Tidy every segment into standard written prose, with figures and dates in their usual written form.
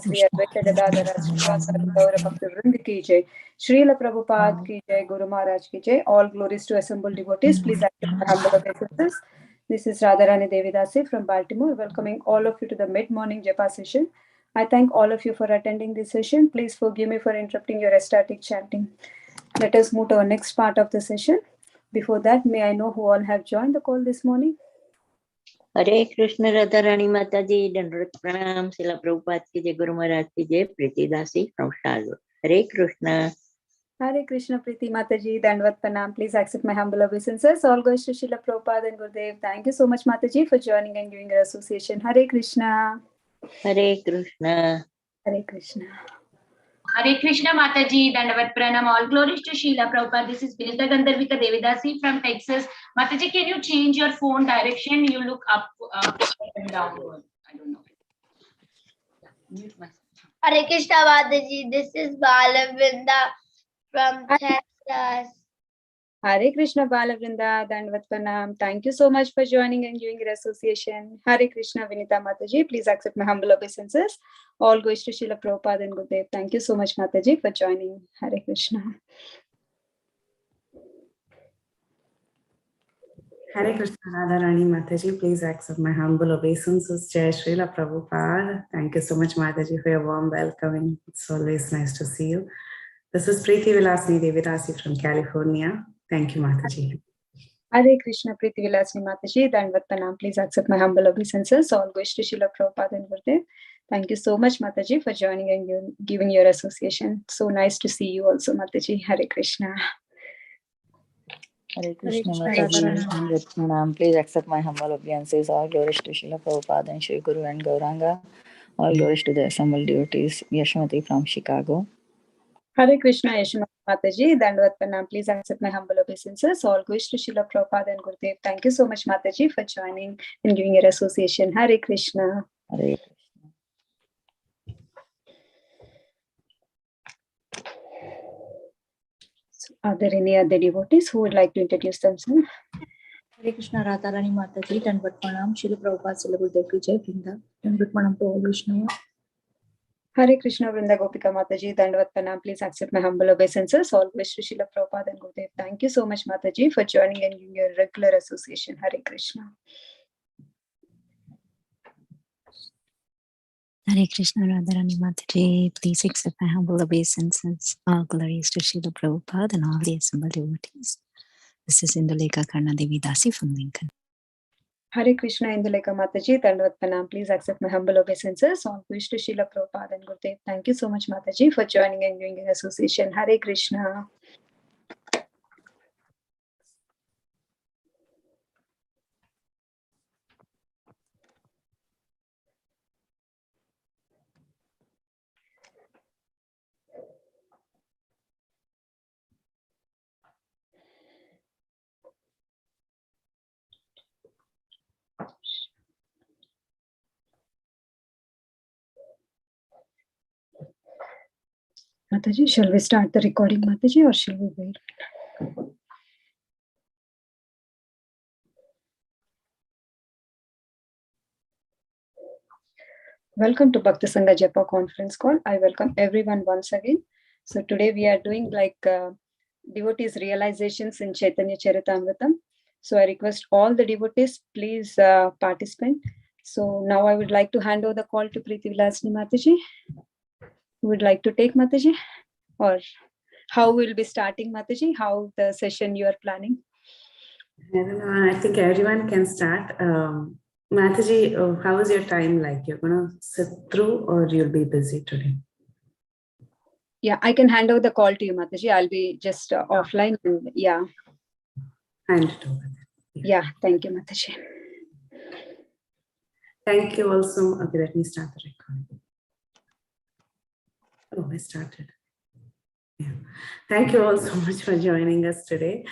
Sri Advaita Gadadhara Srivasadi Gaura Bhakta Vrinda ki jai. Srila Prabhupada ki jai. Guru Maharaj ki jai. All glories to assembled devotees. Please accept my humble obeisances. This is Radharani Devidasi from Baltimore, welcoming all of you to the mid-morning Japa session. I thank all of you for attending this session. Please forgive me for interrupting your ecstatic chanting. Let us move to our next part of the session. Before that, may I know who all have joined the call this morning? हरे कृष्ण राधा रानी माता जी, दंडवत प्रणाम। शिला प्रभुपाद की जय, गुरु महाराज की जय। प्रीति दासी from Charlotte. Hare Krishna. Hare Krishna, Preeti Mataji, Dandvat Pranam. Please accept my humble obeisances. All goes to Srila Prabhupada and Gurudev. Thank you so much, Mataji, for joining and giving your association. Hare Krishna. Hare Krishna. Hare Krishna. Hare Krishna Mataji, Dandavat Pranam, all glories to Srila Prabhupada. This is Vinita Gandharvika Devidasi from Texas. Mataji, can you change your phone direction? You look up and downward. I don't know. Mute myself. Hare Krishna Mataji, this is Balavrinda from Texas. Hare Krishna Balavrinda, Dandvat Pranam. Thank you so much for joining and giving your association. Hare Krishna Vinita Mataji, please accept my humble obeisances. All goes to Srila Prabhupada and Gurudev. Thank you so much, Mataji, for joining. Hare Krishna. Hare Krishna Radharani Mataji, please accept my humble obeisances. Jai Srila Prabhupada. Thank you so much, Mataji, for your warm welcoming. It's always nice to see you. This is Preeti Vilasini Devidasi from California. Thank you, Mataji. Hare Krishna Preeti Vilasini Mataji, Dandvat Pranam. Please accept my humble obeisances. All goes to Srila Prabhupada and Gurudev. Thank you so much, Mataji, for joining and giving your association. So nice to see you also, Mataji. Hare Krishna. Hare Krishna Mataji, please accept my humble obeisances. All glories to Srila Prabhupada and Shri Guru and Gauranga. All glories to the assembled devotees. Yashmati from Chicago. Hare Krishna Yashmati Mataji, Dandvat Pranam. Please accept my humble obeisances. All goes to Srila Prabhupada and Gurudev. Thank you so much, Mataji, for joining and giving your association. Hare Krishna. Hare Krishna. Are there any other devotees who would like to introduce themselves? Hare Krishna Radharani Mataji, Dandvat Pranam, Srila Prabhupada, Srila Gurudev ki jai, Vrinda. Dandvat Pranam to all Vaishnava. Hare Krishna Vrinda Gopika Mataji, Dandvat Pranam. Please accept my humble obeisances. All wish to Srila Prabhupada and Gurudev. Thank you so much, Mataji, for joining and giving your regular association. Hare Krishna. Hare Krishna Radharani Mataji, please accept my humble obeisances. All glories to Srila Prabhupada and all the assembled devotees. This is Indulekha Karna Devidasi from Lincoln. Hare Krishna Indulekha Mataji, Dandvat Pranam. Please accept my humble obeisances. All wish to Srila Prabhupada and Gurudev. Thank you so much, Mataji, for joining and giving your association. Hare Krishna. Mataji, shall we start the recording, Mataji, or shall we wait? Welcome to Bhakti Sangha Japa conference call. I welcome everyone once again. So today we are doing devotees realizations in Caitanya Caritamrta. So I request all the devotees, please participate. So now I would like to hand over the call to Preeti Vilasini Mataji. Would like to take, Mataji, or how we'll be starting, Mataji? How the session you are planning? I don't know. I think everyone can start. Mataji, how is your time like? You're gonna sit through, or you'll be busy today? Yeah, I can hand over the call to you, Mataji. I'll be just offline. And, yeah. Hand it over. Yeah, thank you, Mataji. Thank you also. Okay, let me start the recording. Oh, I started. Yeah. Thank you all so much for joining us today.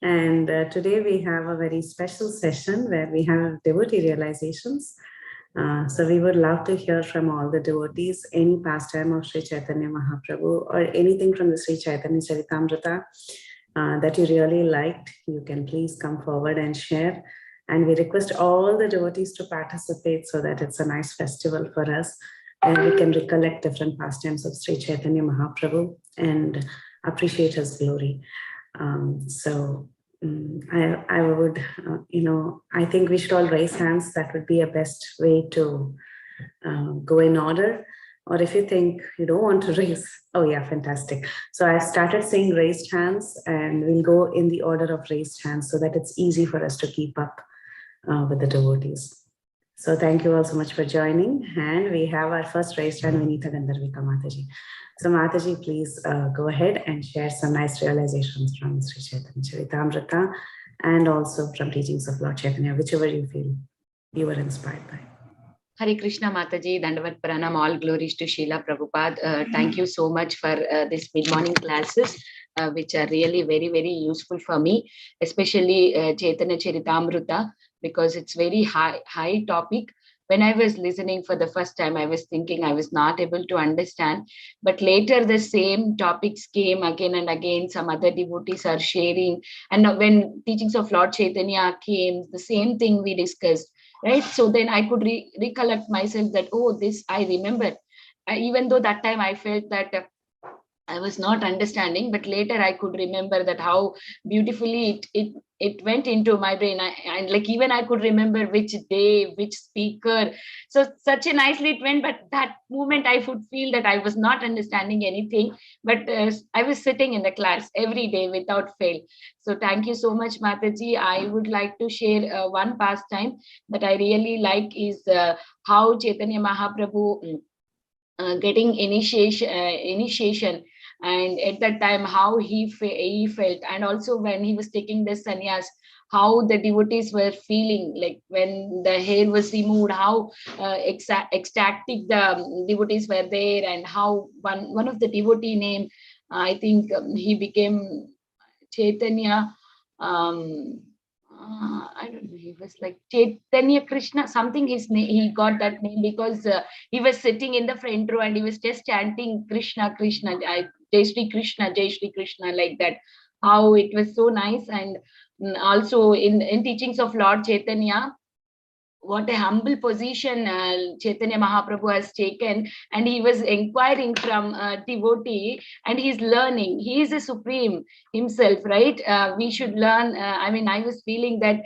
And today we have a very special session where we have devotee realizations. So we would love to hear from all the devotees, any pastime of Sri Chaitanya Mahaprabhu or anything from the Sri Chaitanya Caritamrta that you really liked. You can please come forward and share. And we request all the devotees to participate so that it's a nice festival for us. and we can recollect different pastimes of Sri Chaitanya Mahaprabhu and appreciate his glory. I would, I think we should all raise hands. That would be a best way to go in order. Or if you think you don't want to raise, oh yeah, fantastic. So I've started saying raised hands, and we'll go in the order of raised hands so that it's easy for us to keep up with the devotees. So thank you all so much for joining. And we have our first raised hand, Vinita Gandharvika Mataji. So Mataji, please go ahead and share some nice realizations from Sri Chaitanya Caritamrta and also from teachings of Lord Chaitanya, whichever you feel you were inspired by. Hare Krishna Mataji, Dandavat Pranam, all glories to Srila Prabhupada. Thank you so much for this mid-morning classes, which are really very, very useful for me, especially Chaitanya Charitamrta, because it's very high topic. When I was listening for the first time, I was thinking I was not able to understand, but later the same topics came again and again. Some other devotees are sharing, and when teachings of Lord Chaitanya came, the same thing we discussed. Right. So then I could recollect myself that, oh, this I remember. Even though that time I felt that I was not understanding, but later I could remember that how beautifully it went into my brain. And like even I could remember which day, which speaker. So such a nicely it went. But that moment I would feel that I was not understanding anything. But I was sitting in the class every day without fail. So thank you so much, Mataji. I would like to share one pastime that I really like is how Chaitanya Mahaprabhu getting initiation, and at that time how he felt, and also when he was taking the sannyas, how the devotees were feeling, like when the hair was removed, how ecstatic the devotees were there, and how one of the devotee name, I think he became Chaitanya, I don't know, he was like Chaitanya Krishna, something his name, he got that name because he was sitting in the front row and he was just chanting Krishna, Krishna, Jai Shri Krishna, Jai Shri Krishna, like that. How it was so nice. And also in teachings of Lord Chaitanya, what a humble position Chaitanya Mahaprabhu has taken, and he was inquiring from devotee, and he's learning. He is a supreme himself, right? We should learn. I mean, I was feeling that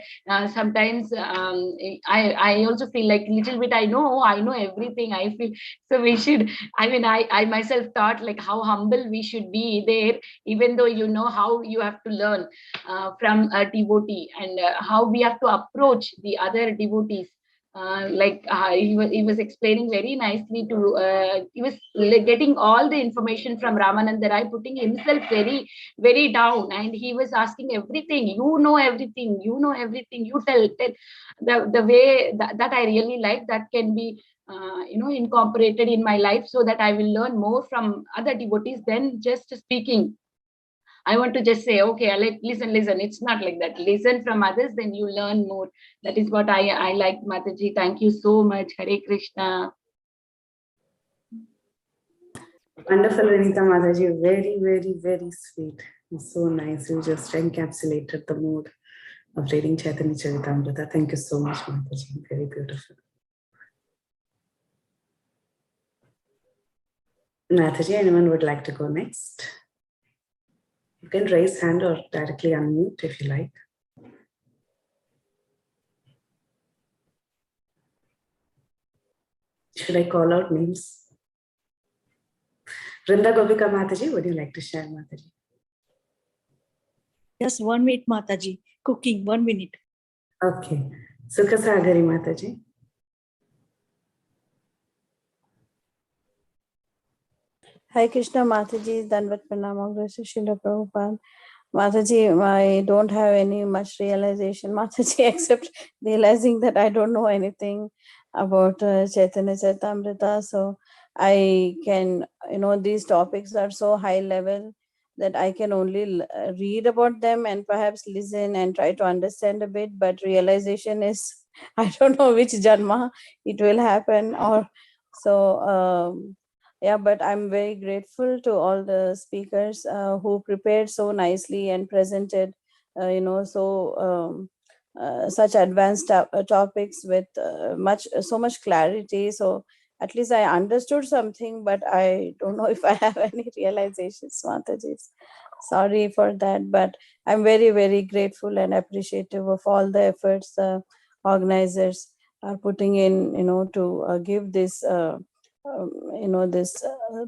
sometimes I also feel like little bit I know everything. I feel so we should. I mean, I myself thought like how humble we should be there, even though you know how you have to learn from a devotee, and how we have to approach the other devotees. He was explaining very nicely to he was getting all the information from Ramananda Rai, putting himself very, very down, and he was asking everything. You know everything. You know everything. You tell the way that I really like. That can be incorporated in my life, so that I will learn more from other devotees than just speaking. I want to just say, okay, listen. It's not like that. Listen from others, then you learn more. That is what I like, Mataji. Thank you so much. Hare Krishna. Wonderful, Vinita Mataji. Very, very, very sweet. So nice. You just encapsulated the mood of reading Chaitanya Charitamrita. Thank you so much, Mataji. Very beautiful. Mataji, anyone would like to go next? You can raise hand or directly unmute if you like. Should I call out names? Vrinda Gopika Mataji, would you like to share, Mataji? Just 1 minute, Mataji. Cooking, 1 minute. Okay. Sukha Sagari Mataji. Hi Krishna Mataji, Danvat Pranam, Srila Prabhupada. Mataji, I don't have any much realization, Mataji, except realizing that I don't know anything about Chaitanya Charitamrita. So I can, these topics are so high level that I can only read about them and perhaps listen and try to understand a bit. But realization is, I don't know which janma it will happen, or so. Yeah, but I'm very grateful to all the speakers who prepared so nicely and presented, such advanced topics with so much clarity. So at least I understood something, but I don't know if I have any realizations, Mataji. Sorry for that, but I'm very, very grateful and appreciative of all the efforts the organizers are putting in, to give this, this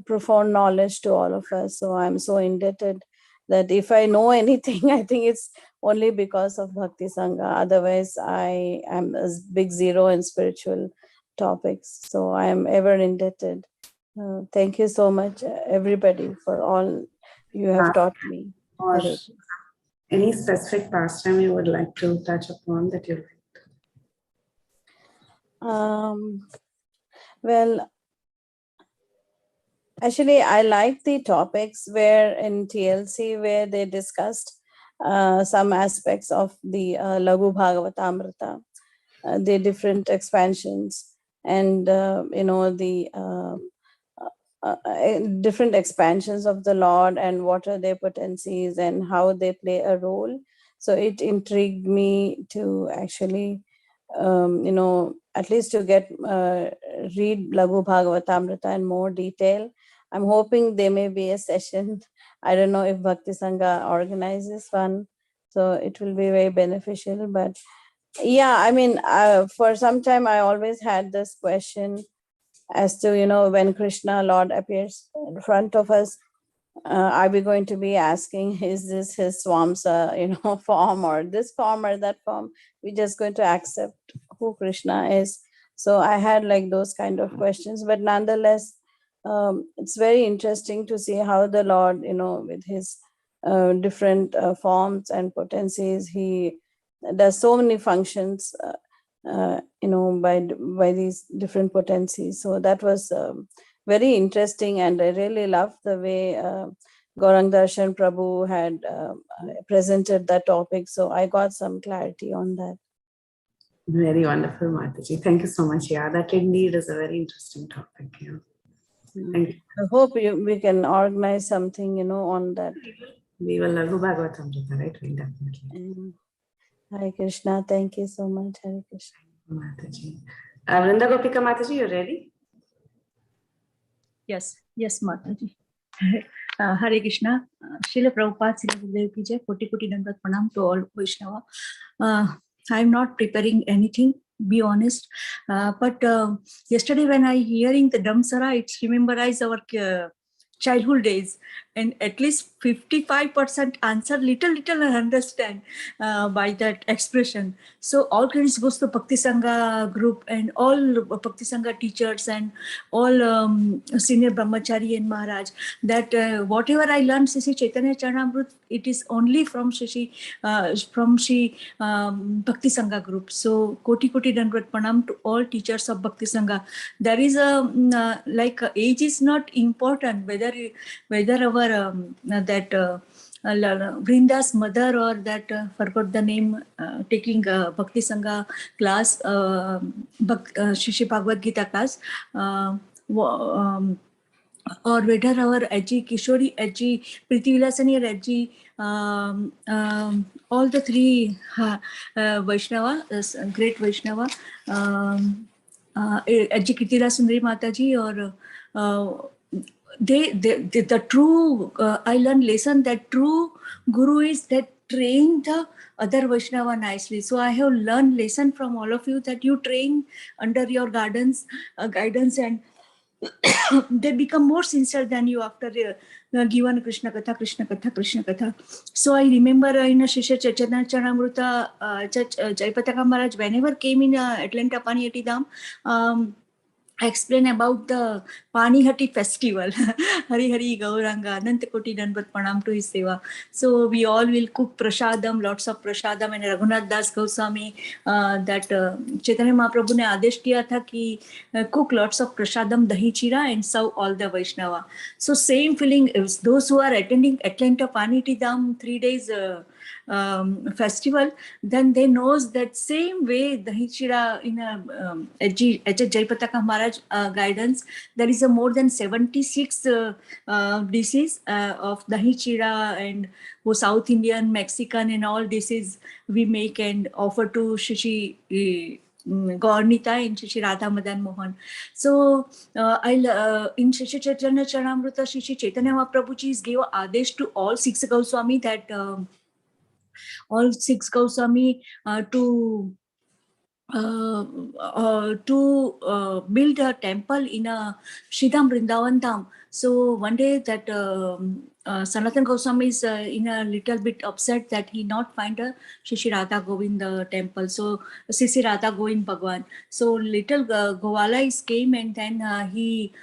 profound knowledge to all of us. So I'm so indebted that if I know anything, I think it's only because of Bhakti Sangha. Otherwise, I am a big zero in spiritual topics. So I am ever indebted. Thank you so much, everybody, for all you have taught me. Or Hare. any specific pastime you would like to touch upon that you Well, actually, I like the topics where in TLC where they discussed some aspects of the Laghu Bhagavatamrita, the different expansions, and the different expansions of the Lord and what are their potencies and how they play a role. So it intrigued me to actually, at least to get read Laghu Bhagavatamrita in more detail. I'm hoping there may be a session. I don't know if Bhakti Sangha organizes one, so it will be very beneficial. But yeah, I mean, for some time I always had this question as to, when Krishna Lord appears in front of us, are we going to be asking, is this his Swamsa, form or this form or that form? We're just going to accept who Krishna is. So I had like those kind of questions, but nonetheless, it's very interesting to see how the Lord, with his different forms and potencies, he does so many functions, by these different potencies. So that was very interesting, and I really loved the way Gaurang Darshan Prabhu had presented that topic. So I got some clarity on that. very wonderful, Mataji. Thank you so much. Yeah, that indeed is a very interesting topic. Yeah. Thank you. I hope we can organize something, on that. We will Laghu Bhagavatamrita, right? We definitely. Hare Krishna. Thank you so much. Hare Krishna. Mataji. Vrinda Gopika Mataji, you ready? Yes, Mataji. Hare Krishna. Srila Prabhupada, Srila Gurudev ki jai. Koti koti dandat pranam to all Vaishnava. I'm not preparing anything, be honest. But yesterday when I hearing the Damsara, it's rememberize our childhood days, and at least 55% answer little I understand by that expression. So all credits goes to Bhakti Sangha group and all Bhakti Sangha teachers and all senior Brahmachari and Maharaj, that whatever I learned Sri Chaitanya Charitamrita, it is only from Sri Bhakti Sangha group. So koti dandavat pranam to all teachers of Bhakti Sangha. There is a age is not important, whether our that Vrinda's mother or that forgot the name, taking Bhakti Sangha class, Shri Bhagavad Gita class, or whether our Aji, Kishori Aji, Priti Vilasani Aji, all the three Vaishnava, great Vaishnava, Aji Kirtila Sundari Mataji, or the true, I learned lesson that true Guru is that train the other Vaishnava nicely. So I have learned lesson from all of you that you train under your guidance, and they become more sincere than you after given Krishna Katha. So I remember in a Shisha Chaitanya Charitamrita, Jaipataka Maharaj, whenever came in Atlanta Paniyati Dham, I explain about the Panihati festival. Hari Hari Gauranga, Anantakoti Danvat Pranam to his seva. So we all will cook prasadam, lots of prasadam, and Raghunath Das Goswami, that Chaitanya Mahaprabhu ne आदेश किया था कि cook lots of prasadam, dahi chira, and serve all the Vaishnava. So same feeling is those who are attending Atlanta Panihati Dham 3 days festival, then they knows that same way dahi chira in Jaipataka Maharaj guidance, there is a more than 76 dishes of dahi chira and South Indian, Mexican and all dishes we make and offer to Shishi Gaurnita and Shri Radha Madan Mohan. So in Shri Chaitanya Charanamrita, Shri Chaitanya Mahaprabhuji gave Adesh to all 6 Goswami that all 6 Goswami to build a temple in a Sridham Vrindavan Dham. So one day that Sanatan Goswami is in a little bit upset that he not find a Shri Radha Govind temple. So Sisi Radha Govind Bhagwan. So little Govala is came and then he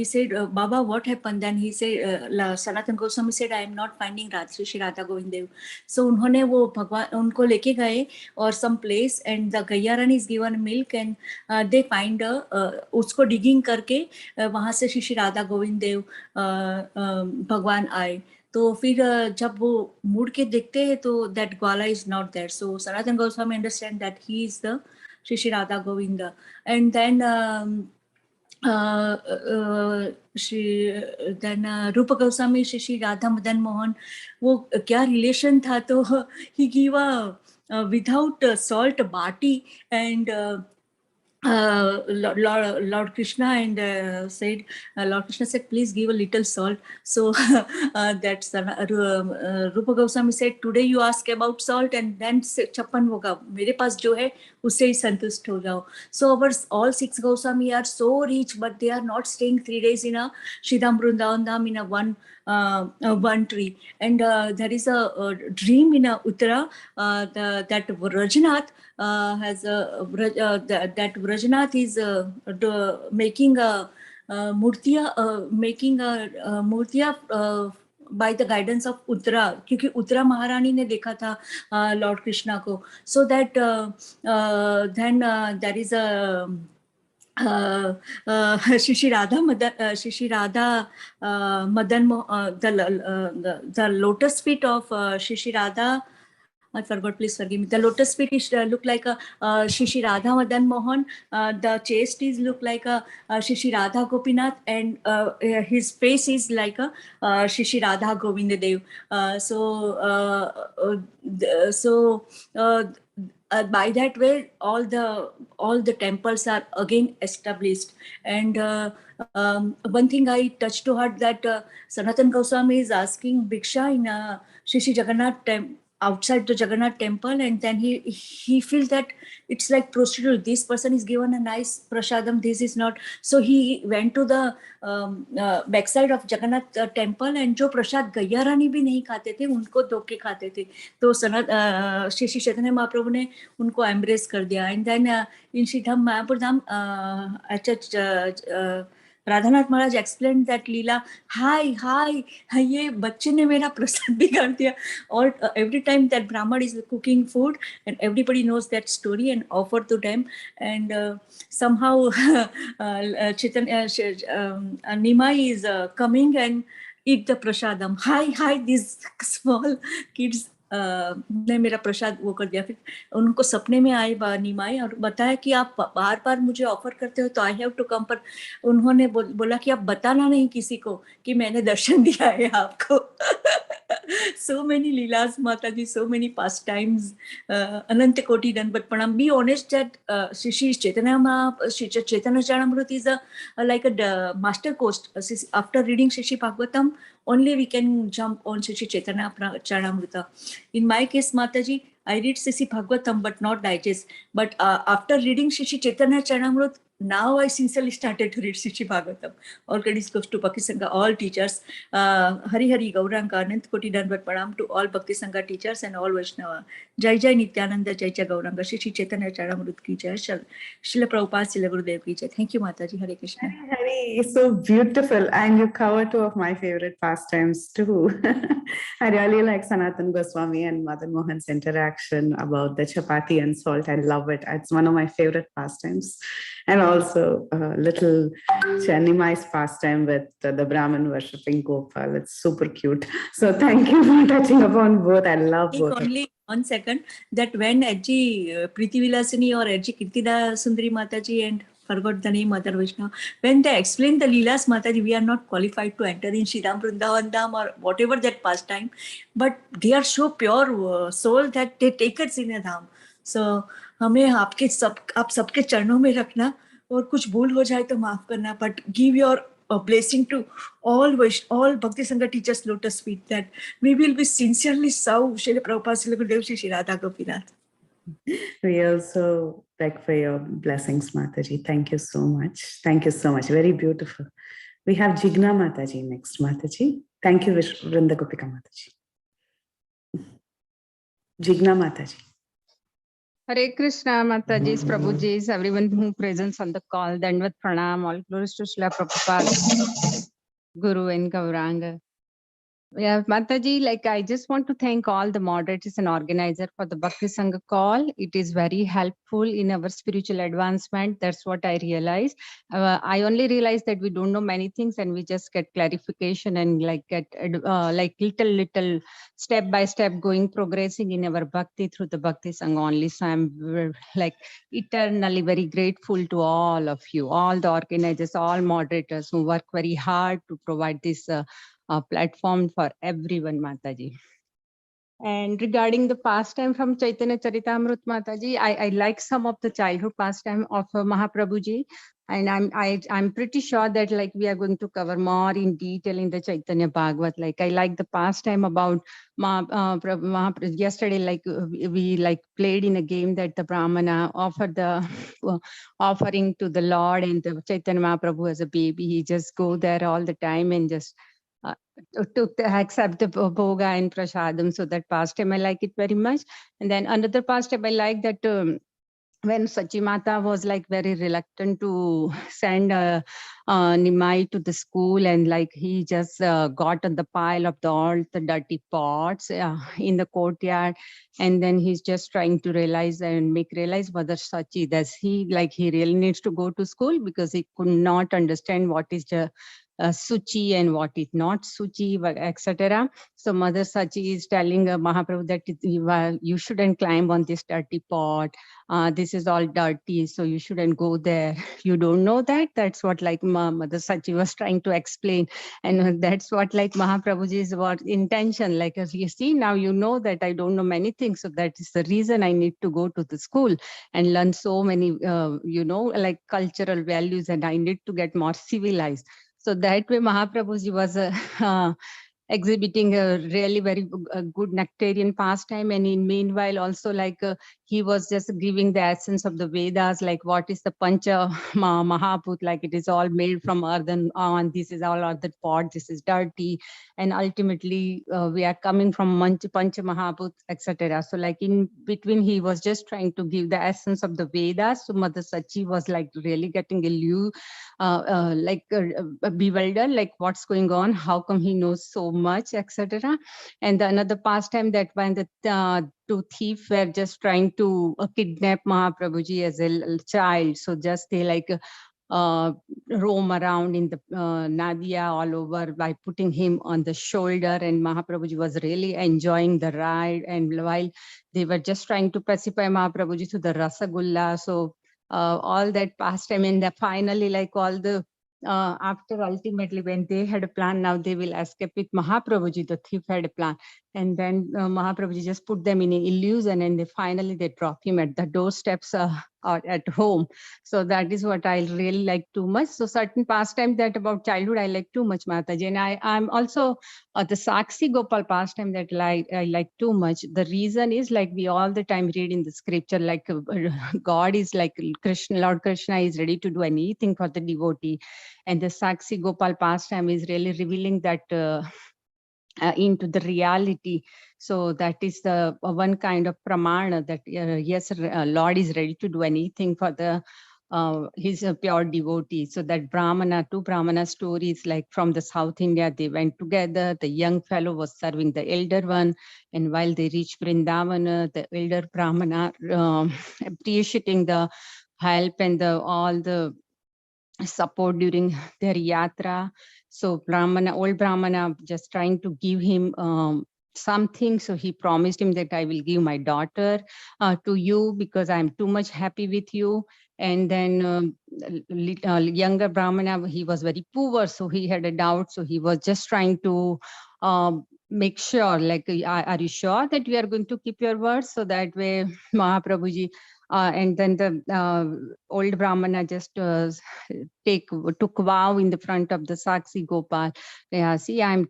said, Baba, what happened? Then he said, Sanatan Goswami said, I am not finding Shri Radha Govind Dev. So उन्होंने वो भगवान उनको लेके गए और some place and the Gayyarani is given milk and they find उसको digging करके वहाँ से श्री राधा गोविंद देव भगवान आए. तो फिर जब वो मुड़ के देखते हैं तो that Gwala is not there. So Sanatan Goswami understand that he is the Shri Radha Govinda. And then Rupa Goswami, Shri Radha Madan Mohan, वो क्या relation था तो he gave a without salt bati and Lord Krishna and said, Lord Krishna said, please give a little salt. So that's Rupa Goswami said, today you ask about salt and then chappan hoga. मेरे पास जो है उससे ही संतुष्ट हो जाओ. So our all 6 Goswami are so rich, but they are not staying 3 days in a Sridham Vrindavan Dham in a one tree. And there is a dream in Uttara that Rajnath has that Rajnath is making a murtiya by the guidance of Uttara, क्योंकि Uttara Maharani ने देखा था Lord Krishna को. So that then there is a Shri Radha Madan the lotus feet of Shri Radha. I forgot, please forgive me. The lotus feet is look like a Shri Radha Madan Mohan. The chest is look like a Shri Radha Gopinath, and his face is like a Shri Radha Govinda Dev. By that way, all the temples are again established. And one thing I touched to heart that Sanatan Goswami is asking Bhiksha in Shri Jagannath temple, outside the Jagannath temple, and then he feels that it's like prostitute. This person is given a nice prasadam, this is not. So he went to the backside of Jagannath temple, and जो प्रसाद गैया रानी भी नहीं खाते थे उनको धोके खाते थे. तो श्री चैतन्य महाप्रभु ने उनको एम्ब्रेस कर दिया. And then in Shri Dham Mayapur Dham Radhanath Maharaj explain that leela. हाय ये बच्चे ने मेरा प्रसाद बिगाड़ दिया. और every time that Brahmin is cooking food and everybody knows that story and offer to them. And somehow Nimai is coming and eat the prasadam. Hi, these small kids ने मेरा प्रसाद वो कर दिया. फिर उनको सपने में आए निमाई और बताया कि आप बार मुझे ऑफर करते हो तो आई हैव टू कम. पर उन्होंने बोला कि आप बताना नहीं किसी को कि मैंने दर्शन दिया है आपको. So many leelas, Mataji, so many pastimes. Ananta Koti Danvat Pranam. Be honest that Shri Chaitanya Charanamrita is like a master course. After reading Shri Bhagavatam, only we can jump on Shri Chaitanya Charanamrita. In my case, Mataji, I read Shri Bhagavatam but not digest. But after reading Shri Chaitanya Charanamrita, now I sincerely started to read Shri Bhagavatam. All credits goes to Bhakti Sangha, all teachers. Hari Gauranga, Anant Koti Danvat Pranam to all Bhakti Sangha teachers and all Vaishnava. Jai Jai Nityananda, Jai Jai Gauranga, Shri Chaitanya Charanamrita ki Jai, Srila Prabhupada, Srila Gurudev ki Jai. Thank you, Mataji. Hare Krishna. Hari, so beautiful. And you cover 2 of my favorite pastimes too. I really like Sanatan Goswami and Madan Mohan's interaction about the chapati and salt. I love it. It's one of my favorite pastimes. And also little Nimai's pastime with the Brahmin worshipping Gopal. It's super cute. So thank you for touching upon both. I love both. Only 1 second, that when Ajji Priti Vilasini or Ajji Kirtida Sundari Mataji and forgot the name Mother Vaishnava, when they explain the Leelas, Mataji, we are not qualified to enter in Sridham Vrindavan Dham or whatever that pastime, but they are so pure soul that they take us in a dham. So हमें आप सबके चरणों में रखना, और कुछ भूल हो जाए तो माफ करना, but give your blessing to all Bhakti Sangha teachers lotus feet, that we will be sincerely serve Srila Prabhupada, Srila Gurudev, Sri Radha Gopinath. We also beg for your blessings, Mataji. Thank you so much. Thank you so much. Very beautiful. We have Jigna Mataji next, Mataji. Thank you, Vrinda Gopika Mataji. Jigna Mataji. Hare Krishna, Matajis, Prabhujis, everyone who presents on the call, Dandvat Pranam, all glories to Srila Prabhupada, Guru and Gauranga. Yeah, Mataji, like I just want to thank all the moderators and organizer for the Bhakti Sangha call. It is very helpful in our spiritual advancement. That's what I realized. I only realized that we don't know many things and we just get clarification and like get like little step by step progressing in our Bhakti through the Bhakti Sangha only. So I'm like eternally very grateful to all of you, all the organizers, all moderators who work very hard to provide this platform for everyone, Mataji. And regarding the pastime from Chaitanya Charitamrta, Mataji, I like some of the childhood pastime of Mahaprabhuji, and I'm pretty sure that like we are going to cover more in detail in the Chaitanya Bhagavat. Like I like the pastime about Mahaprabhu. Yesterday, like we like played in a game that the Brahmana offered the offering to the Lord, and the Chaitanya Mahaprabhu as a baby, he just go there all the time and just accept the bhoga and prasadam. So that pastime I like it very much. And then another pastime I like that when Sachimata was like very reluctant to send Nimai to the school, and like he just got on the pile of all the dirty pots in the courtyard, and then he's just trying to realize whether Sachi does he really needs to go to school, because he could not understand what is the Suchi and what is not Suchi, etc. So Mother Sachi is telling Mahaprabhu that you shouldn't climb on this dirty pot. This is all dirty, so you shouldn't go there. You don't know that? That's what like Mother Sachi was trying to explain. And that's what like Mahaprabhuji's intention. Like, as you see, now you know that I don't know many things. So that is the reason I need to go to the school and learn so many, like cultural values, and I need to get more civilized. So that way Mahaprabhuji was exhibiting a really very good nectarian pastime. And in meanwhile also like he was just giving the essence of the Vedas, like what is the Pancha Mahaput, like it is all made from earthen on, this is all earthen pot, this is dirty, and ultimately we are coming from Pancha Mahaput, etc. So like in between he was just trying to give the essence of the Vedas. So Mother Sachi was like really getting bewildered, like what's going on, how come he knows so much, etc. And another pastime that when the two thieves were just trying to kidnap Mahaprabhuji as a child, so just they like roam around in the Nadia all over by putting him on the shoulder, and Mahaprabhuji was really enjoying the ride. And while they were just trying to pacify Mahaprabhuji to the Rasagulla, so all that pastime, and finally like all the after ultimately when they had a plan, now they will escape with Mahaprabhuji, the thief had a plan. And then Mahaprabhuji just put them in an illusion, and they drop him at the doorsteps or at home. So that is what I really like too much. So certain pastime that about childhood I like too much, Mataji. And I'm also the Sakshi Gopal pastime that I like too much. The reason is like we all the time read in the scripture, like God is like Krishna, Lord Krishna is ready to do anything for the devotee. And the Sakshi Gopal pastime is really revealing that into the reality. So that is the one kind of pramana that yes, Lord is ready to do anything for the his pure devotee. So that two Brahmana stories, like from the South India, they went together. The young fellow was serving the elder one, and while they reached Vrindavana, the elder Brahmana appreciating the help and all the support during their yatra. So old Brahmana just trying to give him something. So he promised him that I will give my daughter to you because I'm too much happy with you. And then younger Brahmana, he was very poor, so he had a doubt. So he was just trying to make sure, like, are you sure that you are going to keep your words? So that way, Mahaprabhuji, and then the old Brahmana just took vow in the front of the Sakshi Gopal. Yeah, see, I'm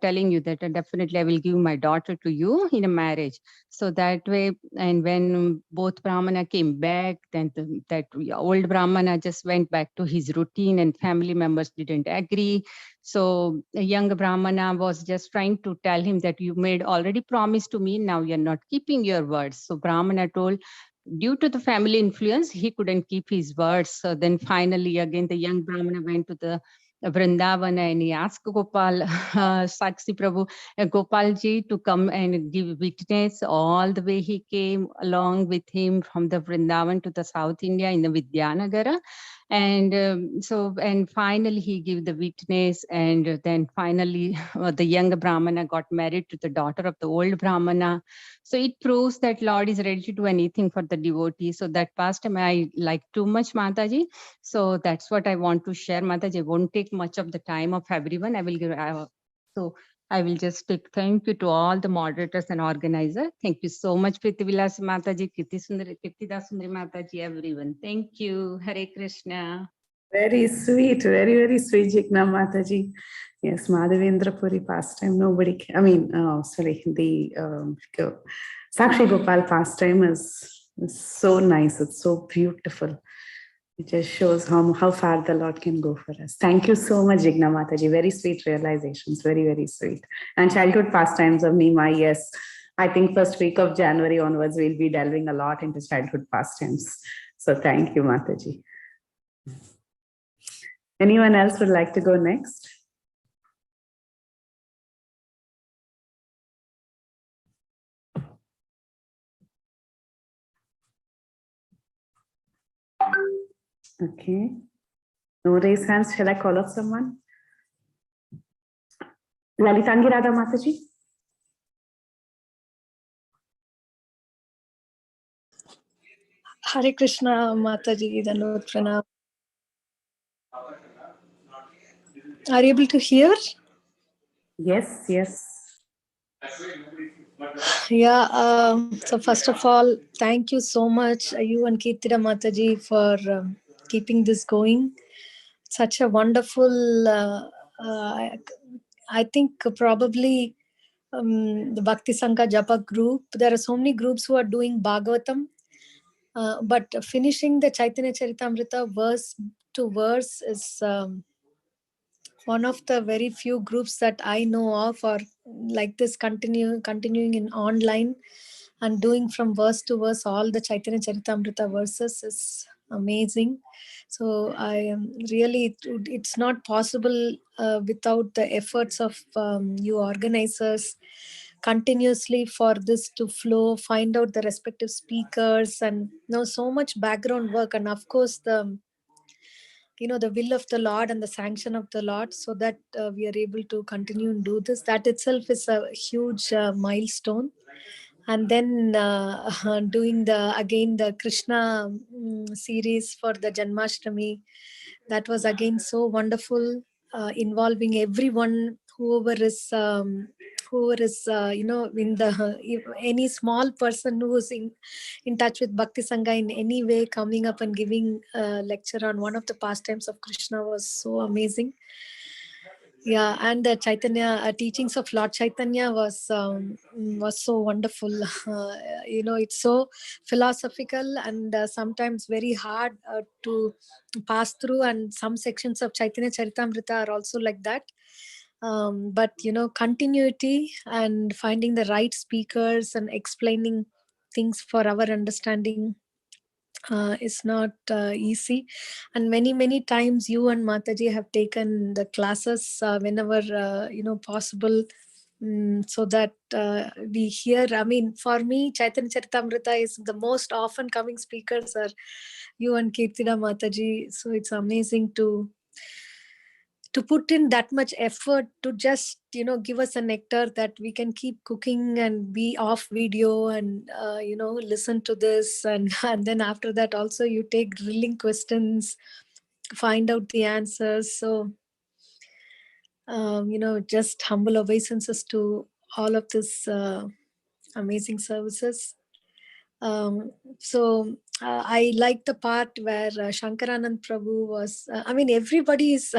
telling you that definitely I will give my daughter to you in a marriage. So that way, and when both Brahmana came back, then that old Brahmana just went back to his routine, and family members didn't agree. So a young Brahmana was just trying to tell him that you made already promise to me, now you're not keeping your words. So Brahmana told, due to the family influence, he couldn't keep his words. So then finally, again, the young Brahmana went to the Vrindavana and he asked Gopal, Sakshi Prabhu, Gopal ji to come and give witness. All the way he came along with him from the Vrindavan to the South India in the Vidyanagara. And and finally he gave the witness, and then finally the young Brahmana got married to the daughter of the old Brahmana. So it proves that Lord is ready to do anything for the devotee. So that pastime I like too much, Mataji. So that's what I want to share, Mataji. I won't take much of the time of everyone. I will give. So I will just take thank you to all the moderators and organizers. Thank you so much, Pritivilas Mataji, Kirtidas Sundari Mataji, everyone. Thank you. Hare Krishna. Very sweet, very, very sweet, Jigna Mataji. Yes, Madhavendra Puri pastime. Nobody, the Sakshi Gopal pastime is so nice. It's so beautiful. It just shows how far the Lord can go for us. Thank you so much, Jigna Mataji. Very sweet realizations. Very, very sweet. And childhood pastimes of Nima, yes. I think first week of January onwards, we'll be delving a lot into childhood pastimes. So thank you, Mataji. Anyone else would like to go next? Okay. No raise hands. Shall I call up someone? Lalitangi Radha Mataji. Hare Krishna Mataji, Dandavat Pranam. Are you able to hear? Yes, yes. Yeah, so first of all, thank you so much, you and Kirtida Mataji, for keeping this going. Such a wonderful, I think probably the Bhakti Sangha Japa group, there are so many groups who are doing Bhagavatam, but finishing the Chaitanya Charitamrita verse to verse is one of the very few groups that I know of, or like this continuing in online and doing from verse to verse all the Chaitanya Charitamrita verses is amazing. So I am really, it's not possible without the efforts of you organizers continuously for this to flow, find out the respective speakers, and so much background work, and of course the will of the Lord and the sanction of the Lord, so that we are able to continue and do this. That itself is a huge milestone. And then doing the Krishna series for the Janmashtami, that was again so wonderful, involving everyone, whoever is in the any small person who is in touch with Bhakti Sangha in any way, coming up and giving a lecture on one of the pastimes of Krishna was so amazing. Yeah, and the Chaitanya teachings of Lord Chaitanya was so wonderful. It's so philosophical and sometimes very hard to pass through, and some sections of Chaitanya Charitamrita are also like that. But continuity and finding the right speakers and explaining things for our understanding is not easy. And many times you and Mataji have taken the classes whenever possible, so that we hear. I mean, for me, Chaitanya Charitamrita is the most often coming speakers are you and Kirtida Mataji. So it's amazing to put in that much effort to just give us a nectar that we can keep cooking and be off video and listen to this, and then after that also you take drilling questions, find out the answers. So just humble obeisances to all of this amazing services. So I like the part where Shankaranand Prabhu was, everybody is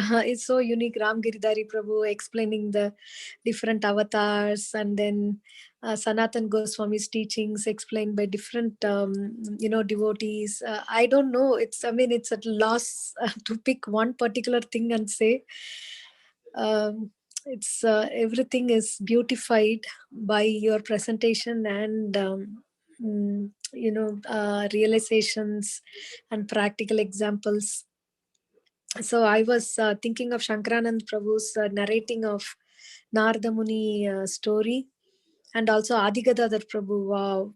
so unique. Ram Giridhari Prabhu explaining the different avatars, and then Sanatan Goswami's teachings explained by different, devotees. I don't know. It's a loss to pick one particular thing and say. It's everything is beautified by your presentation and realizations and practical examples. So I was thinking of Shankaranand Prabhu's narrating of Narada Muni story, and also Adigadadhar Prabhu. Wow,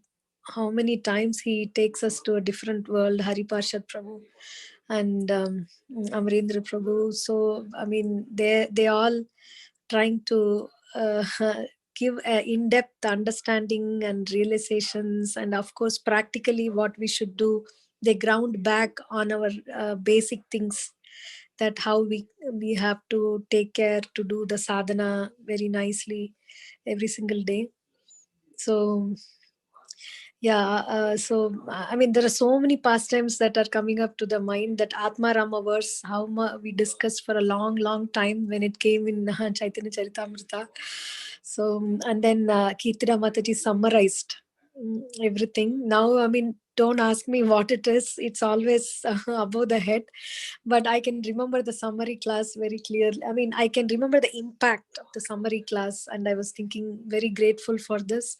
how many times he takes us to a different world. Hari Parshad Prabhu and Amarendra Prabhu. So they all trying to give an in-depth understanding and realizations, and of course practically what we should do. They ground back on our basic things, that how we have to take care to do the sadhana very nicely every single day. So there are so many pastimes that are coming up to the mind. That Atma Rama verse, we discussed for a long time when it came in Chaitanya Charitamrta. So, and then Kirtira Mataji summarized everything. Now, don't ask me what it is. It's always above the head. But I can remember the summary class very clearly. I can remember the impact of the summary class, and I was thinking very grateful for this.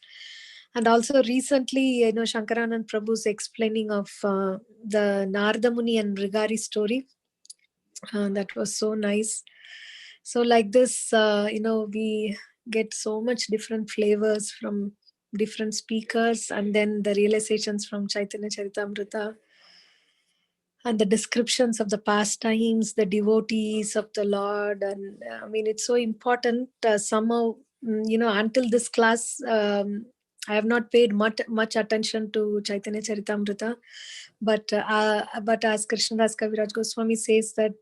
And also recently, Shankaranand Prabhu's explaining of the Narada Muni and Rigari story. That was so nice. So like this, we get so much different flavors from different speakers, and then the realizations from Chaitanya Charitamrita, and the descriptions of the pastimes, the devotees of the Lord. And it's so important. Somehow, until this class, I have not paid much attention to Chaitanya Charitamrita, but as Krishnadas Kaviraj Goswami says that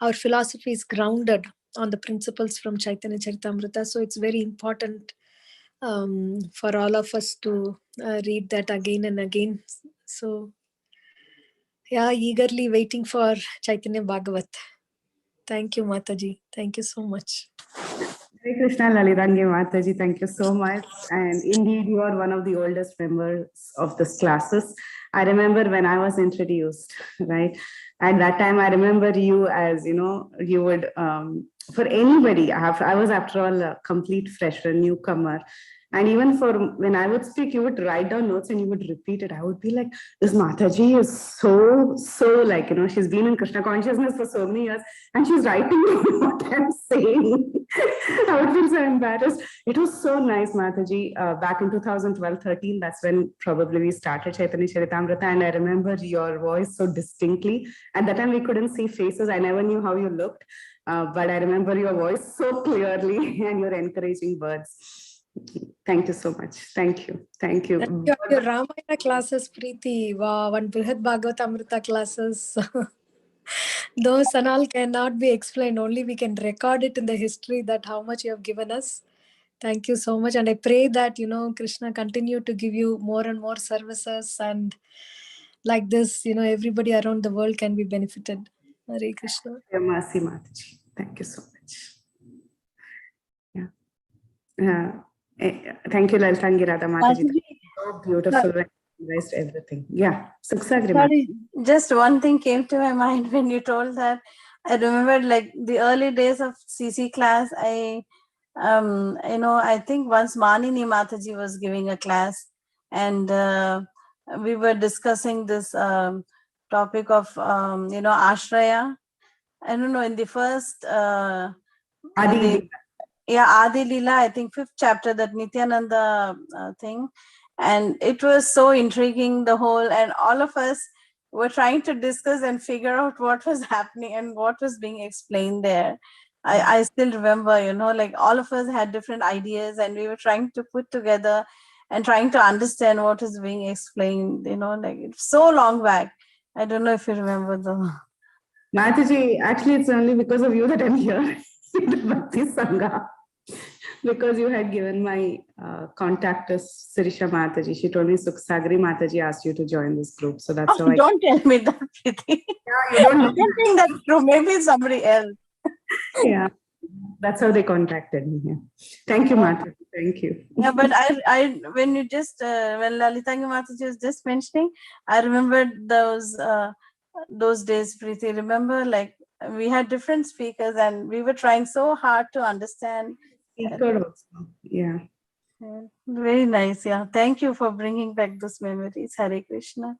our philosophy is grounded on the principles from Chaitanya Charitamrita, so it's very important for all of us to read that again and again. So yeah, eagerly waiting for Chaitanya Bhagavat. Thank you, Mataji. Thank you so much. Hare Krishna, Lalitangi Mataji, thank you so much. And indeed, you are one of the oldest members of this classes. I remember when I was introduced, right? At that time, I remember you as, you would, for anybody, I was after all a complete fresher, newcomer. And even for when I would speak, you would write down notes and you would repeat it. I would be like, this Mataji is so like, she's been in Krishna consciousness for so many years and she's writing what I'm saying. I would feel so embarrassed. It was so nice, Mataji. Back in 2012-13, that's when probably we started Chaitanya Charitamrita. And I remember your voice so distinctly. At that time, we couldn't see faces. I never knew how you looked. But I remember your voice so clearly and your encouraging words. Thank you so much. Thank you. Thank you. Your Ramayana classes, Preeti. Wow, and Brihad Bhagavatamrita classes. Those and all cannot be explained. Only we can record it in the history that how much you have given us. Thank you so much. And I pray that, Krishna continue to give you more and more services. And like this, everybody around the world can be benefited. Hare Krishna. Mercy, Mataji. Thank you so much. Yeah. Thank you, Lalitangi Radha Mataji. So beautiful when you raised everything. Yeah. Sorry, just one thing came to my mind when you told that. I remembered like the early days of CC class. I think once Manini Mataji was giving a class, and we were discussing this topic of Ashraya. I don't know, in the first Adi Lila, I think 5th chapter, that Nityananda thing. And it was so intriguing, the whole, and all of us were trying to discuss and figure out what was happening and what was being explained there. I still remember, like all of us had different ideas and we were trying to put together and trying to understand what is being explained, like it's so long back. I don't know if you remember the... Mataji, actually it's only because of you that I'm here. The Bhakti Sangha. because you had given my contact to Sirisha Mataji. She told me Sagri Mataji asked you to join this group. So that's how I... Don't tell me that, Preeti. Yeah, you don't I know. don't think that's true. Maybe somebody else. Yeah, that's how they contacted me. Yeah. Thank you, Mataji. Thank you. Yeah, but when you just when Lalitangi Mataji was just mentioning, I remembered those days, Preeti. Remember, like we had different speakers and we were trying so hard to understand. Speaker also. Yeah. Yeah, very nice. Yeah, thank you for bringing back those memories. Hare Krishna.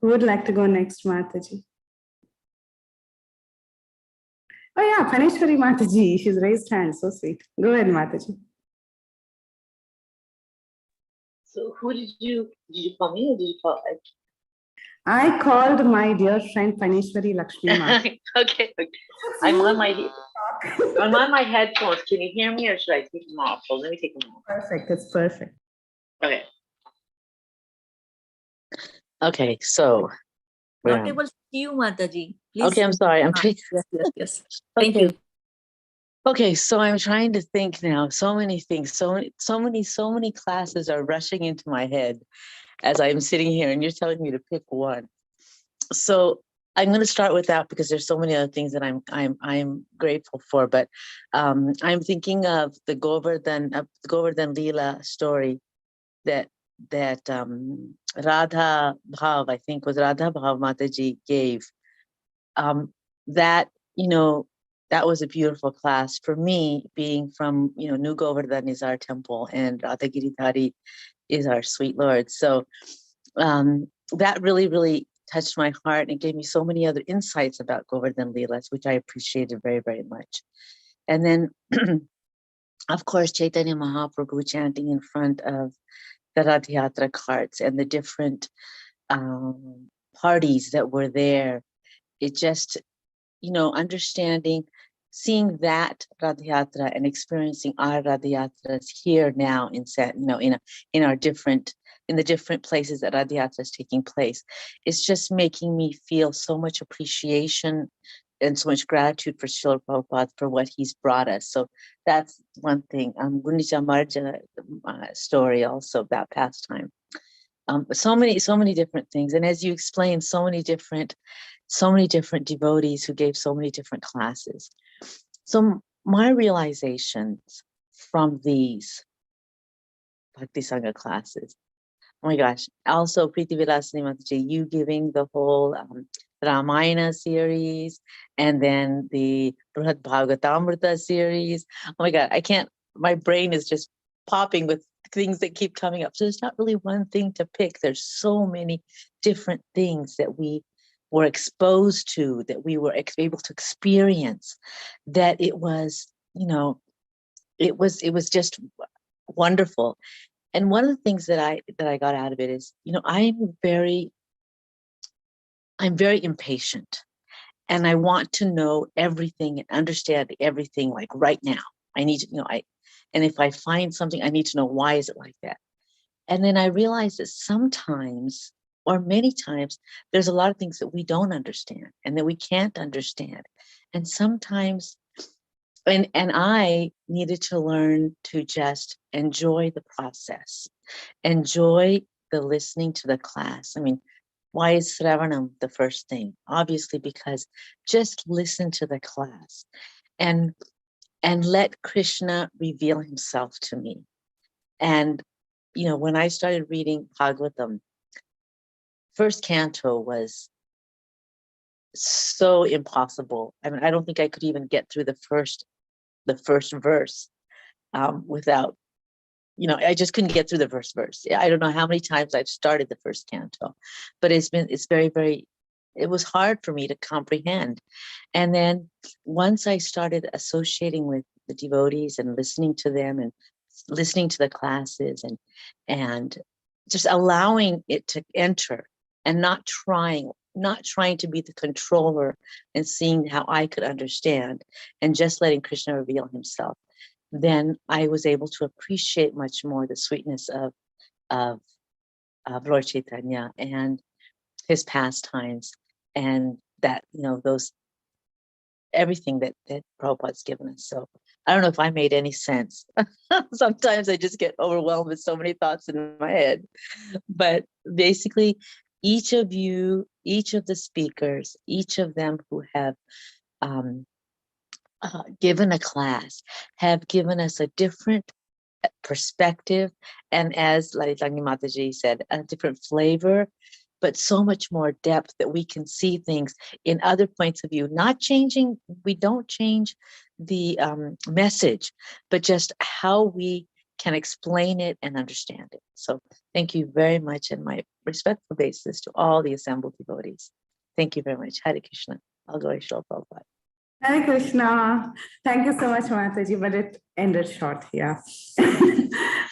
Who would like to go next, Mataji? Oh yeah, Paneshwari Mataji. She's raised hand. So sweet. Go ahead, Mataji. So who did you call me or did you call? I called my dear friend Paneshwari Lakshmi Mataji. Okay. I'm on my headphones. Can you hear me or should I take them off? So let me take them off. Perfect. It's perfect. Okay. Okay, so Not able to see you, Mataji. Please. Okay, I'm sorry. Yes. Thank you. Okay, so I'm trying to think now. So many things, so many classes are rushing into my head as I'm sitting here, and you're telling me to pick one. So I'm going to start with that because there's so many other things that I'm grateful for. But I'm thinking of the Govardhan Leela story that Radha Bhav, I think was Radha Bhav Mataji gave. That, that was a beautiful class for me, being from, New Govardhan is our temple and Radha Giridhari is our sweet Lord. So that really, really touched my heart and it gave me so many other insights about Govardhan Leelas, which I appreciated very, very much. And then, of course, Caitanya Mahaprabhu chanting in front of the Rath Yatra carts and the different parties that were there. It just, understanding, seeing that Rath Yatra and experiencing our Rath Yatras here now in the different places that Rath Yatra is taking place. It's just making me feel so much appreciation and so much gratitude for Srila Prabhupada for what he's brought us. So that's one thing. Gundija Marja story also about pastime. So many different things. And as you explained, so many different devotees who gave so many different classes. So my realizations from these Bhakti Sangha classes, oh my gosh, also Preeti Vilasini Mataji, you giving the whole Ramayana series and then the Brihad Bhagavatamrta series. Oh my God, my brain is just popping with things that keep coming up. So there's not really one thing to pick. There's so many different things that we were exposed to, that we were able to experience, that it was, it was just wonderful. And one of the things that I got out of it is, I'm very impatient and I want to know everything and understand everything like right now. I need to, and if I find something, I need to know why is it like that. And then I realized that sometimes, or many times, there's a lot of things that we don't understand and that we can't understand. And sometimes, and I needed to learn to just enjoy the process, enjoy the listening to the class. I mean, why is Sravanam the first thing? Obviously, because just listen to the class and let Krishna reveal himself to me. And, when I started reading Bhagavatam, first canto was so impossible. I mean, I don't think I could even get through the first verse without, I just couldn't get through the first verse. I don't know how many times I've started the first canto, but it's very, very, it was hard for me to comprehend. And then once I started associating with the devotees and listening to them and listening to the classes and just allowing it to enter and not trying to be the controller and seeing how I could understand and just letting Krishna reveal himself, then I was able to appreciate much more the sweetness of Lord Caitanya and his pastimes, and that, those, everything that Prabhupada's given us. So I don't know if I made any sense. Sometimes I just get overwhelmed with so many thoughts in my head. But basically, each of you, each of the speakers, each of them who have given a class, have given us a different perspective, and as Lalitani Mataji said, a different flavor, but so much more depth that we can see things in other points of view. Not changing, we don't change the message, but just how we can explain it and understand it. So thank you very much, and my respectful obeisance to all the assembled devotees. Thank you very much. Hare Krishna. I'll go to Srila Prabhupada. Hare Krishna. Thank you so much, Mataji, but it ended short, yeah.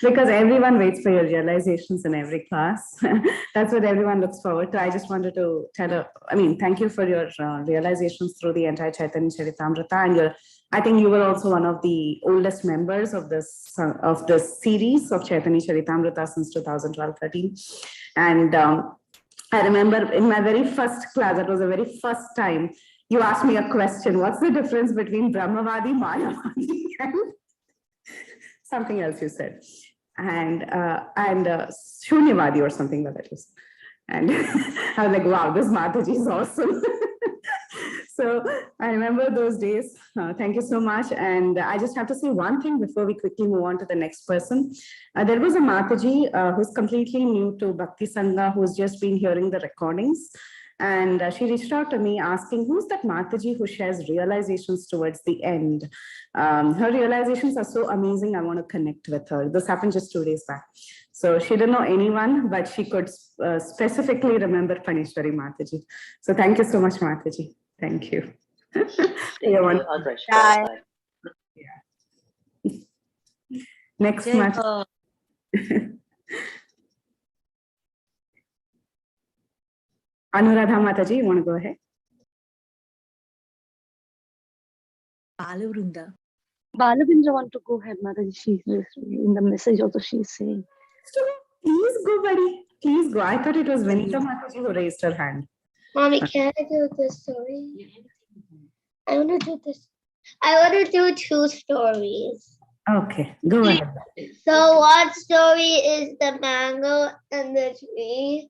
Because everyone waits for your realizations in every class. That's what everyone looks forward to. I just wanted to thank you for your realizations through the entire Caitanya Caritamrta. And I think you were also one of the oldest members of this series of Caitanya Caritamrta since 2012-13. And I remember in my very first class, that was the very first time, you asked me a question: what's the difference between Brahmavadi, Mayavadi, and something else you said, and Shunyavadi or something like that. And I was like, wow, this Mataji is awesome. So I remember those days. Thank you so much. And I just have to say one thing before we quickly move on to the next person. There was a Mataji who's completely new to Bhakti Sangha, who's just been hearing the recordings. And she reached out to me asking, who's that Mataji who shares realizations towards the end? Her realizations are so amazing. I want to connect with her. This happened just 2 days back. So she didn't know anyone, but she could specifically remember Panishwari Mataji. So thank you so much, Mataji. Thank you. Next Mataji. Anuradha Mataji, you want to go ahead? Balavrinda want to go ahead, Mataji. She's in the message also she's saying. Please go, buddy. Please go. I thought it was Vanita Mataji who raised her hand. Mommy, can I do this story? I want to do this. I want to do 2 stories. Okay, go ahead. So one story is the mango and the tree.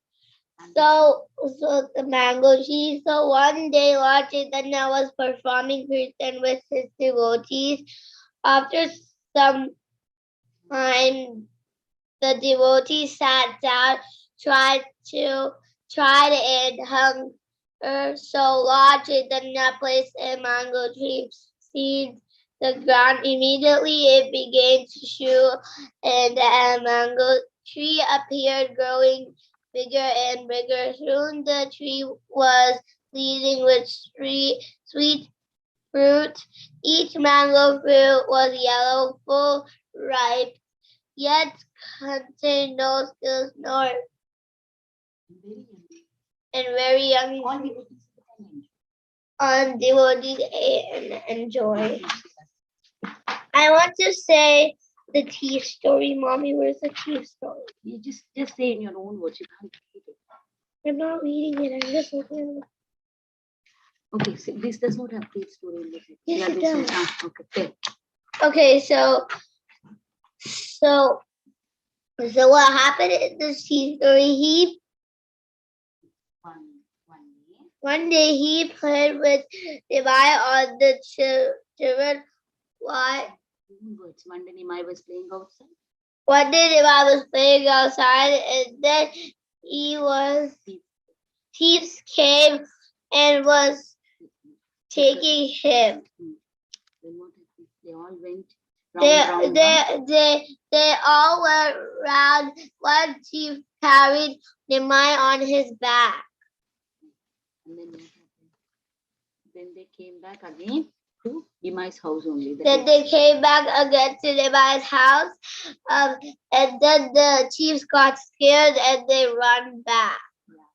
So the mango tree. So one day Lord Chaitanya was performing kirtan with his devotees. After some time, the devotees sat down, tried and hung. So Lord Chaitanya placed a mango tree seed the ground. Immediately it began to shoot, and a mango tree appeared, growing bigger and bigger. Soon the tree was laden with sweet fruit. Each mango fruit was yellow, full, ripe, yet contained no skills nor and very young. On devotees and enjoy. I want to say the tea story. Mommy, where's the tea story? You just say in your own words. You can't read it. I'm not reading it. I'm just looking at it. Okay, so this does not have tea story in this. Yes, it does. Okay. Okay, so what happened in this tea story? One day he played with Nimai on the children. Why? One day Nimai was playing outside. One day Nimai was playing outside, and then thieves came and was taking him. They all went round. They all went round. One thief carried Nimai on his back. And then what happened? Then they came back again to Nimai's house only. Then they came back again to Nimai's house, and then the chiefs got scared and they run back. Yeah.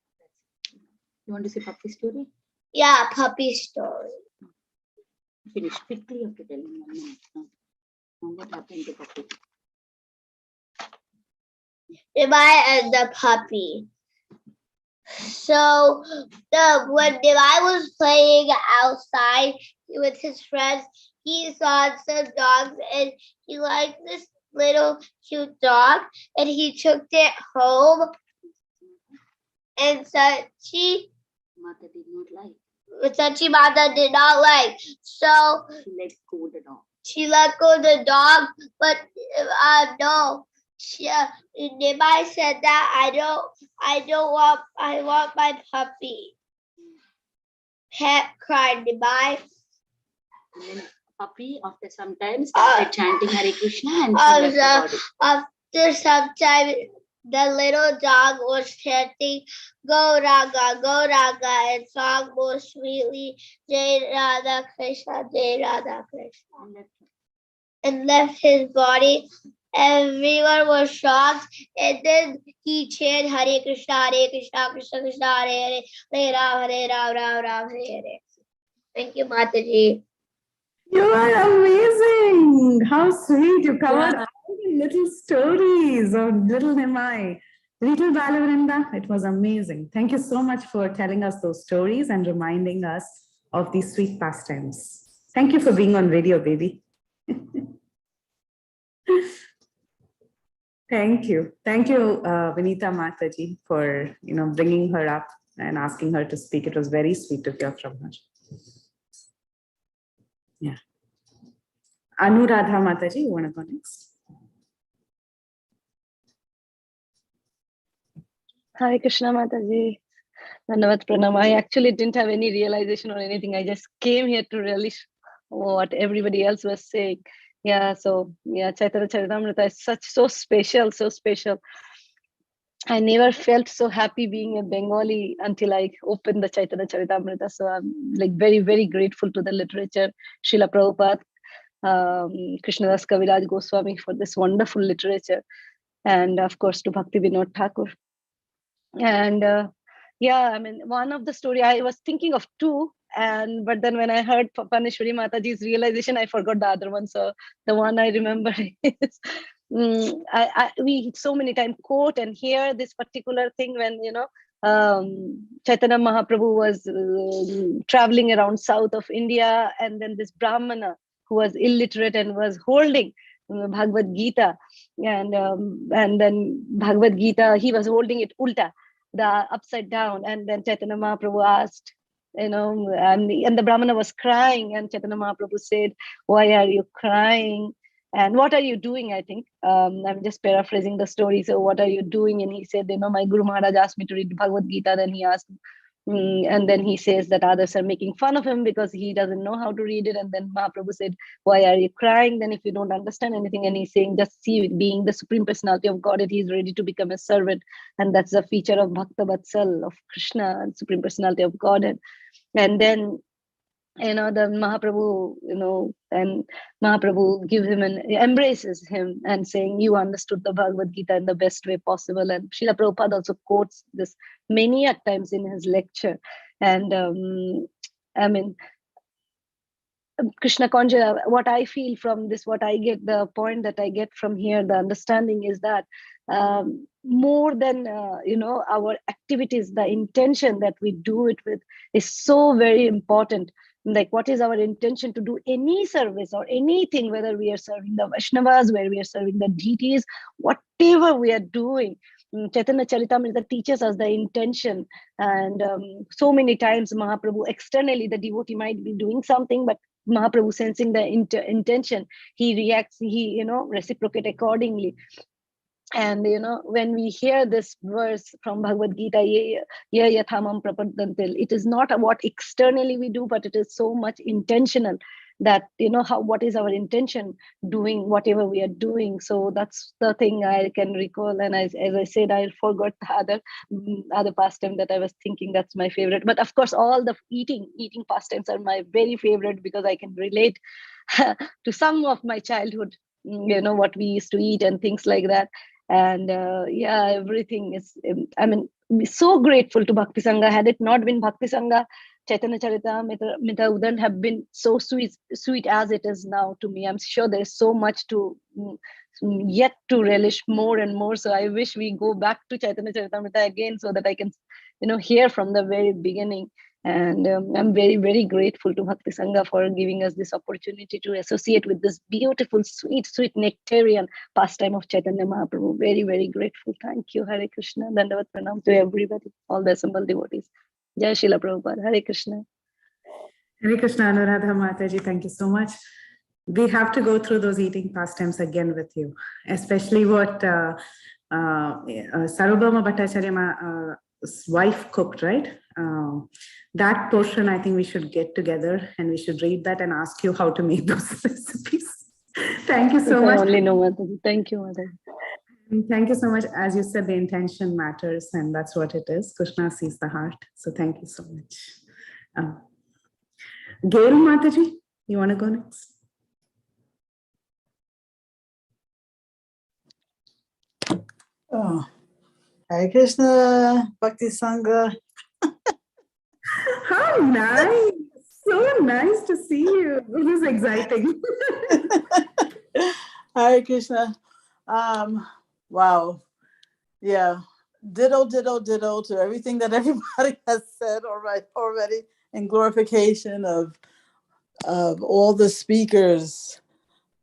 You want to say puppy story? Yeah, puppy story. Finish quickly after telling 1 minute. Now what happened to puppy? Nimai and the puppy. So when Devai was playing outside with his friends, he saw some dogs and he liked this little cute dog and he took it home and Sachi Mata did not like. Sachi Mata did not like. So She let go the dog. she let go the dog, but no. Devai said that I want my puppy. Pet cried Devai. And then puppy after some time started chanting Hare Krishna and she left the body. After some time, the little dog was chanting Gauranga, Gauranga, and song more sweetly Jai Radha Krishna, Jai Radha Krishna, and left his body. Everyone was shocked, and then he chanted Hare Krishna, Krishna Krishna, Hare Hare, Hare Ram, Ram Ram, Hare Hare. Thank you, Mataji. You are amazing. How sweet. You covered all the little stories of little Nimai, little Balavrinda. It was amazing. Thank you so much for telling us those stories and reminding us of these sweet pastimes. Thank you for being on video, baby. Thank you. Thank you, Vinita Mataji, for bringing her up and asking her to speak. It was very sweet to hear from her. Yeah. Anuradha Mataji, you want to go next? Hare Krishna Mataji. Dandavat Pranam. I actually didn't have any realization or anything. I just came here to relish what everybody else was saying. Yeah, so yeah, Chaitanya Caritamrta is so special, so special. I never felt so happy being a Bengali until I opened the Chaitanya Caritamrta. So I'm like very, very grateful to the literature, Srila Prabhupada, Krishnadas Kaviraj Goswami for this wonderful literature, and of course to Bhakti Vinod Thakur. And yeah, I mean, one of the story I was thinking of two, but then when I heard Paneshwari Mataji's realization, I forgot the other one. So the one I remember is we so many times quote and hear this particular thing when Chaitanya Mahaprabhu was traveling around south of India, and then this Brahmana who was illiterate and was holding Bhagavad Gita, and then Bhagavad Gita, he was holding it ulta, the upside down, and then Chaitanya Mahaprabhu asked, and the Brahmana was crying, and Chaitanya Mahaprabhu said, "Why are you crying? And what are you doing?" I think I'm just paraphrasing the story. So what are you doing? And he said, my Guru Maharaj asked me to read Bhagavad Gita. Then he asked, and then he says that others are making fun of him because he doesn't know how to read it. And then Mahaprabhu said, "Why are you crying then if you don't understand anything?" And he's saying, just see, being the Supreme Personality of Godhead, he's ready to become a servant. And that's a feature of Bhakta Vatsal, of Krishna and Supreme Personality of Godhead. And then the Mahaprabhu, and Mahaprabhu gives him and embraces him and saying, "You understood the Bhagavad Gita in the best way possible." And Srila Prabhupada also quotes this many a times in his lecture. And I mean, Krishna Conjura, what I feel from this, what I get, the point that I get from here, the understanding is that more than our activities, the intention that we do it with is so very important. Like, what is our intention to do any service or anything, whether we are serving the Vaishnavas, where we are serving the deities, whatever we are doing. Chaitanya Charitamrita teaches us the intention. And so many times Mahaprabhu, externally the devotee might be doing something, but Mahaprabhu, sensing the intention, he reacts, he reciprocate accordingly. And when we hear this verse from Bhagavad Gita, ya yathamam prapadantil, it is not what externally we do, but it is so much intentional that what is our intention doing whatever we are doing. So that's the thing I can recall. And as I said, I forgot the other pastime that I was thinking. That's my favorite. But of course, all the eating pastimes are my very favorite, because I can relate to some of my childhood, what we used to eat and things like that. And yeah, everything is, I mean, so grateful to Bhakti Sangha. Had it not been Bhakti Sangha, Chaitanya Charitamrita wouldn't have been so sweet as it is now to me. I'm sure there's so much to yet to relish more and more. So I wish we go back to Chaitanya Charitamrita again, so that I can here from the very beginning. And I'm very, very grateful to Bhakti Sangha for giving us this opportunity to associate with this beautiful, sweet, sweet nectarian pastime of Chaitanya Mahaprabhu. Very, very grateful. Thank you. Hare Krishna. Dandavat Pranam to everybody, all the assembled devotees. Jai Srila Prabhupada. Hare Krishna. Hare Krishna, Anuradha Mataji, thank you so much. We have to go through those eating pastimes again with you, especially what Sarvabhauma Bhattacharya's wife cooked, right? That portion, I think we should get together and we should read that and ask you how to make those recipes. Thank you so much. I only know Mataji. Thank you, Mataji. Thank you so much. As you said, the intention matters, and that's what it is. Krishna sees the heart. So thank you so much. Gail Mataji, you want to go next? Oh, Hare Krishna, Bhakti Sangha. How nice. So nice to see you. This is exciting. Hare Krishna. Wow. Yeah. Ditto, ditto, ditto to everything that everybody has said already in glorification of all the speakers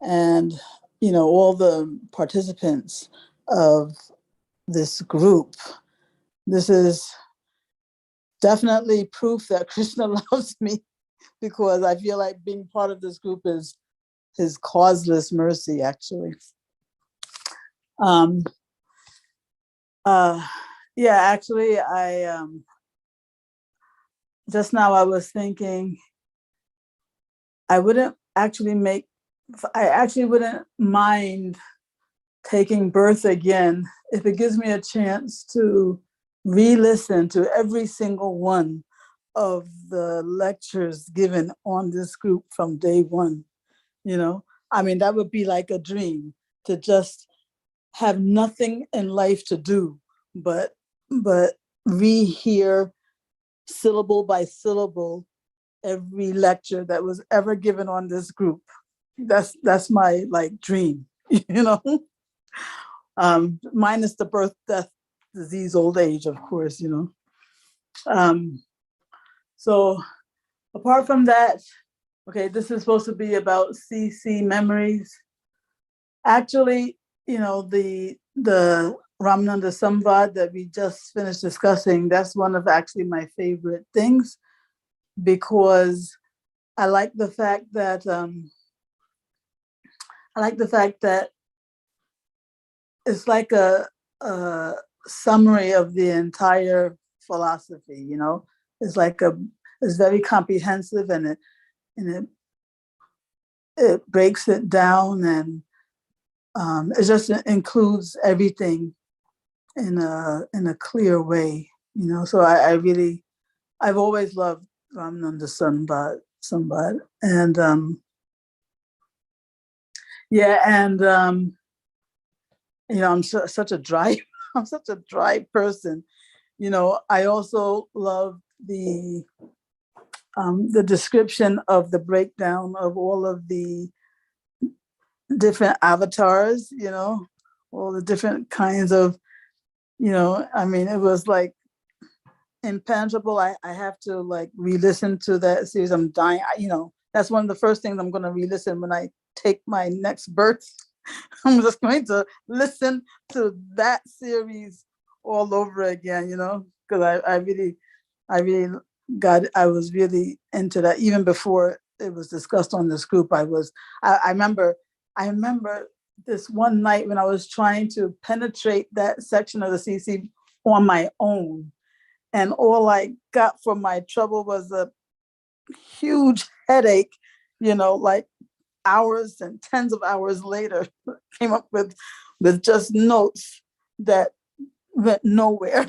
and, all the participants of this group. This is definitely proof that Krishna loves me, because I feel like being part of this group is his causeless mercy, actually. Actually, I just now I was thinking I actually wouldn't mind taking birth again if it gives me a chance to re-listen to every single one of the lectures given on this group from day one. That would be like a dream, to just have nothing in life to do but rehear syllable by syllable every lecture that was ever given on this group. That's my dream, minus the birth, death, disease, old age, of course, So apart from that, okay, this is supposed to be about CC memories. Actually, the Ramananda Samvad that we just finished discussing, that's one of actually my favorite things, because I like the fact that it's like a summary of the entire philosophy. It's very comprehensive, and it breaks it down, and it just includes everything in a clear way. So I've always loved Ramananda Samvad, and I'm such a dry I'm such a dry person. I also love the description of the breakdown of all of the different avatars, all the different kinds of, it was like impenetrable. I have to re-listen to that series. I'm dying. That's one of the first things I'm going to re-listen when I take my next birth. I'm just going to listen to that series all over again, because I was really into that even before it was discussed on this group. I remember this one night when I was trying to penetrate that section of the CC on my own, and all I got from my trouble was a huge headache, hours and tens of hours later, came up with just notes that went nowhere.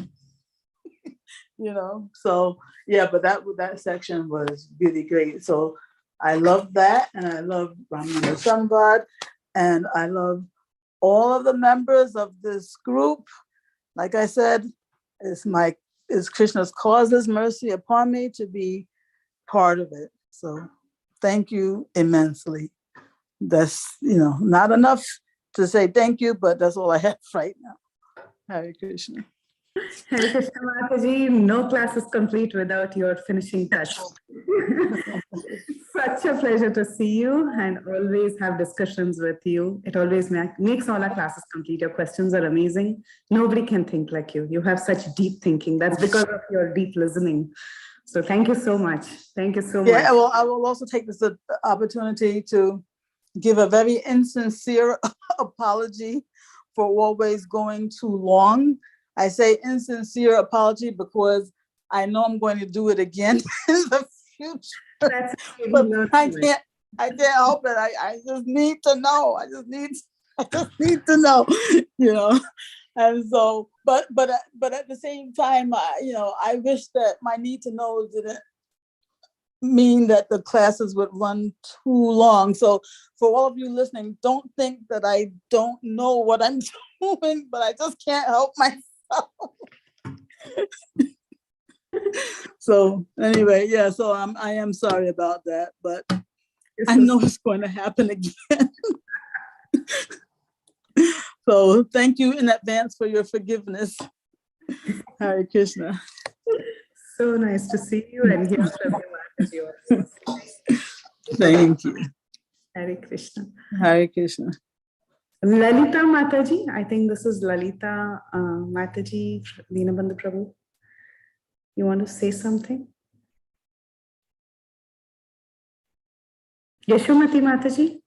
So yeah, but that section was really great. So I love that, and I love Ramananda Samvad, and I love all of the members of this group. Like I said, it's Krishna's causeless mercy upon me to be part of it. So thank you immensely. That's not enough to say thank you, but that's all I have right now. Hare Krishna. Hare Krishna Mataji, no class is complete without your finishing touch. Such a pleasure to see you and always have discussions with you. It always makes all our classes complete. Your questions are amazing. Nobody can think like you. You have such deep thinking. That's because of your deep listening. So thank you so much. Thank you so much. Yeah, well, I will also take this opportunity to give a very insincere apology for always going too long. I say insincere apology because I know I'm going to do it again in the future. But I can't help it. I just need to know. I just need to know, you know. And so, but at the same time, I wish that my need to know didn't mean that the classes would run too long. So for all of you listening, don't think that I don't know what I'm doing, but I just can't help myself. So anyway, yeah, so I am sorry about that, but I know it's going to happen again. So thank you in advance for your forgiveness. Hare Krishna. So nice to see you and hear from you, Mataji. Thank you. Hare Krishna. Hare Krishna. Lalita Mataji, I think this is Lalita Mataji, Dinabandhu Prabhu. You want to say something? Yashomati Mataji?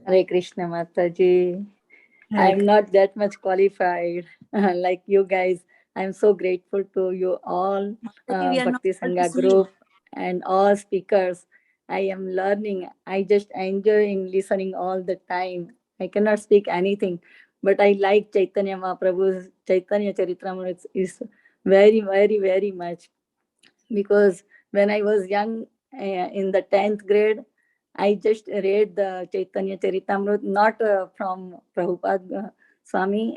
Hare Krishna Mataji. I'm not that much qualified like you guys. I'm so grateful to you all, Bhakti Sangha group and all speakers. I am learning. I just enjoy listening all the time. I cannot speak anything, but I like Caitanya Mahaprabhu's Caitanya Charitamrta is very, very, very much. Because when I was young, in the 10th grade, I just read the Caitanya Charitamrita, not from Prabhupada Swami,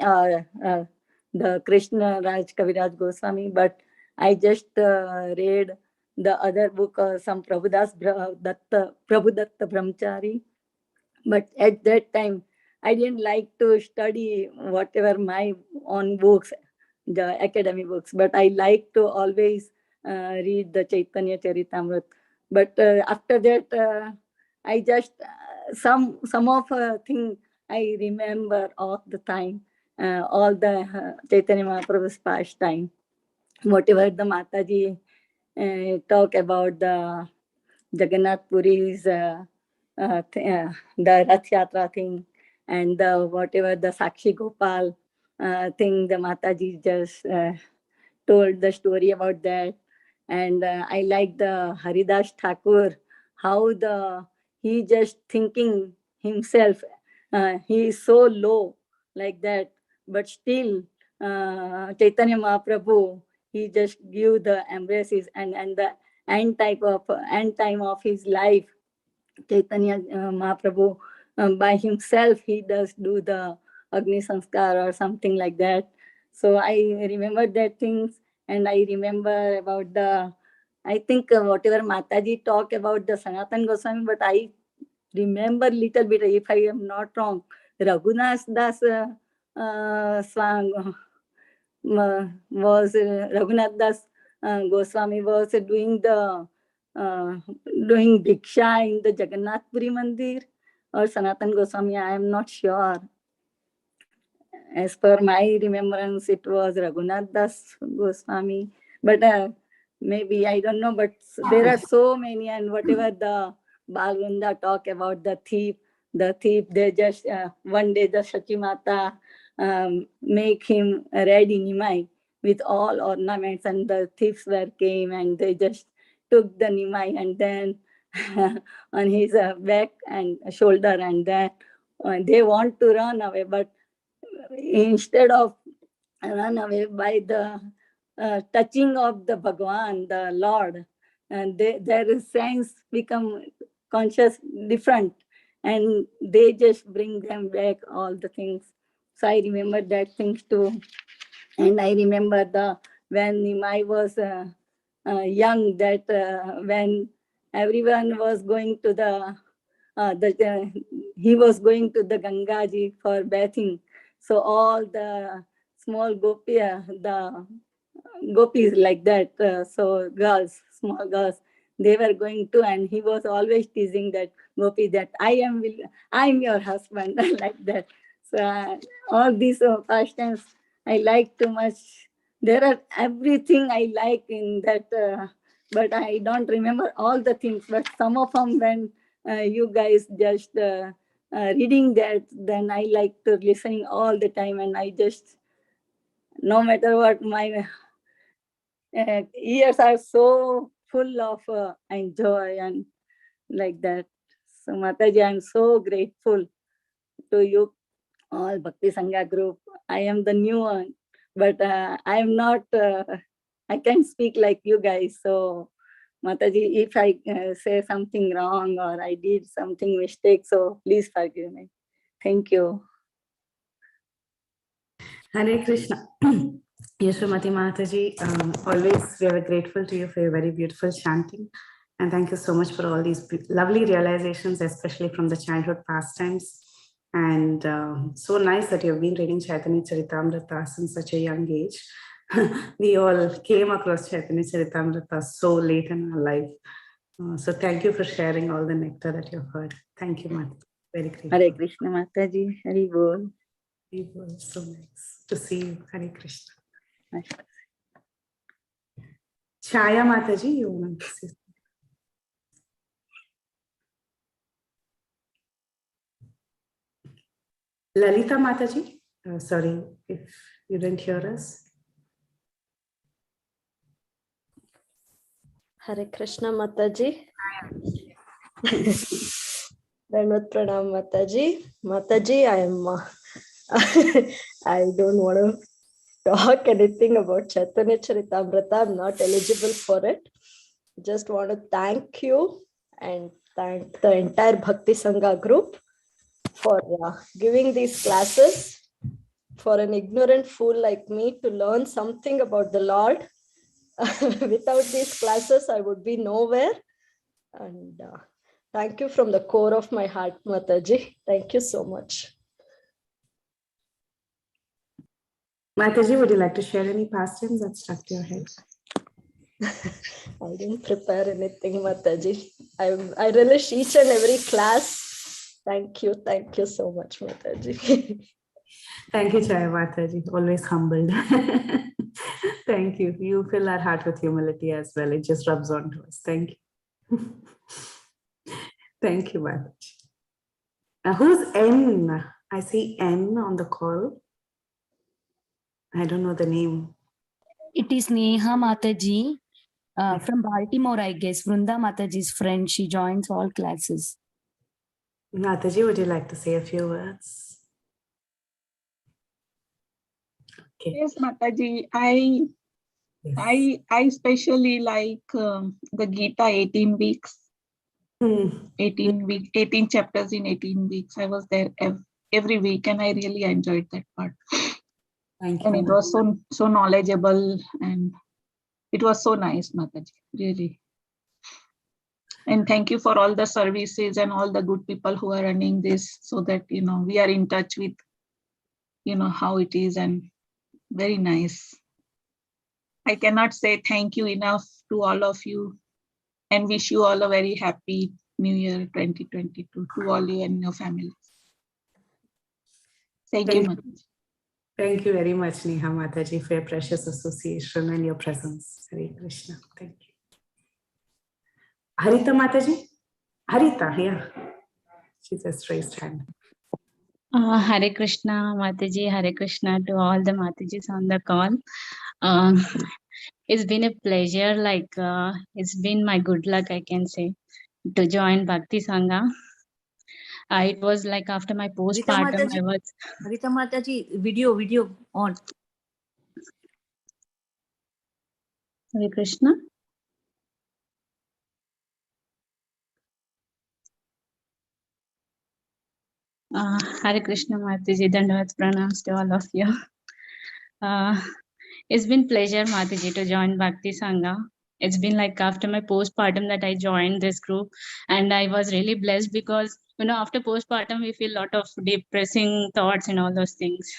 the Krishna Raj Kaviraj Goswami, but I just read the other book, some Prabhudatta Brahmachari. But at that time, I didn't like to study whatever my own books, the academic books, but I like to always read the Caitanya Charitamrita. But after that, I just some of thing I remember all the time, all the Chaitanya Mahaprabhu's pastime, whatever the Mataji talk about the Jagannath Puri's the Rath Yatra thing, and the whatever the Sakshi Gopal thing, the Mataji just told the story about that. And I like the Haridas Thakur, how he just thinking himself, he is so low like that, but still Chaitanya Mahaprabhu, he just give the embraces, and the end time of his life, Chaitanya Mahaprabhu by himself, he does do the Agni Sanskar or something like that. So I remember that things, and I remember about I think whatever Mataji talk about the Sanatan Goswami, but I remember little bit, if I am not wrong, Raghunath Das was Raghunath Das Goswami was doing Diksha in the Jagannath Puri Mandir, or Sanatan Goswami, I am not sure. As per my remembrance, it was Raghunath Das Goswami, but maybe I don't know. But there are so many, and whatever the Balgunda talk about the thief, they just one day the Shachimata make him ready Nimai with all ornaments, and the thieves came and they just took the Nimai, and then on his back and shoulder, and then they want to run away, but instead of run away by the touching of the Bhagwan, the Lord, and their sense become conscious different, and they just bring them back all the things. So I remember that things too. And I remember when Nimai was young, that when everyone was going to he was going to the Gangaji for bathing. So all the small the gopis like that, so girls, small girls, they were going to, and he was always teasing that gopi that I'm your husband, like that. So all these pastimes I like too much. There are everything I like in that, but I don't remember all the things. But some of them, when you guys just reading that, then I like to listening all the time, and I just, no matter what, my ears are so full of joy and like that. So Mataji, I'm so grateful to you all, Bhakti Sangha group. I am the new one, but I am not, I can't speak like you guys. So Mataji, if I say something wrong or I did something mistake, so please forgive me. Thank you. Hare Krishna. Yashomati Mataji, always we are grateful to you for your very beautiful chanting. And thank you so much for all these lovely realizations, especially from the childhood pastimes. And so nice that you've been reading Caitanya Caritamrta since such a young age. We all came across Caitanya Caritamrta so late in our life. So thank you for sharing all the nectar that you've heard. Thank you, Mataji. Very grateful. Hare Krishna Mataji, Hare Bol. Hare Bol. So nice to see you. Hare Krishna. Chaya Mataji, you want to say? Lalita Mataji, sorry if you didn't hear us. Hare Krishna Mataji. Dandavat Pranam Mataji. Mataji, I am I don't want to talk anything about Caitanya Caritamrta. I'm not eligible for it. Just want to thank you and thank the entire Bhakti Sangha group for giving these classes for an ignorant fool like me to learn something about the Lord. Without these classes, I would be nowhere. And thank you from the core of my heart, Mataji. Thank you so much. Mataji, would you like to share any pastimes that stuck to your head? I didn't prepare anything, Mataji. I relish each and every class. Thank you so much, Mataji. Thank you, Chaya Mataji. Always humbled. Thank you. You fill our heart with humility as well. It just rubs on to us. Thank you. Thank you, Mataji. Who's N? I see N on the call. I don't know the name. It is Neha Mataji from Baltimore, I guess. Vrunda Mataji's friend. She joins all classes. Mataji, would you like to say a few words? Okay. Yes, Mataji. I especially like the Gita 18 weeks. 18 chapters in 18 weeks. I was there every week and I really enjoyed that part. Thank you. And it was so knowledgeable and it was so nice, Mataji, really. And thank you for all the services and all the good people who are running this so that, we are in touch with, how it is, and very nice. I cannot say thank you enough to all of you and wish you all a very happy New Year 2022 to all you and your families. Thank you, Mataji. Thank you very much, Neha Mataji, for your precious association and your presence. Hare Krishna. Thank you. Harita Mataji? Harita, yeah. She just raised hand. Hare Krishna, Mataji. Hare Krishna to all the Matajis on the call. It's been a pleasure. It's been my good luck, I can say, to join Bhakti Sangha. It was like after my postpartum, I was. Rita Mataji, video on. Hare Krishna. Hare Krishna, Mataji. Dandavat pranams to all of you. It's been pleasure, Mataji, to join Bhakti Sangha. It's been like after my postpartum that I joined this group, and I was really blessed because after postpartum we feel a lot of depressing thoughts and all those things.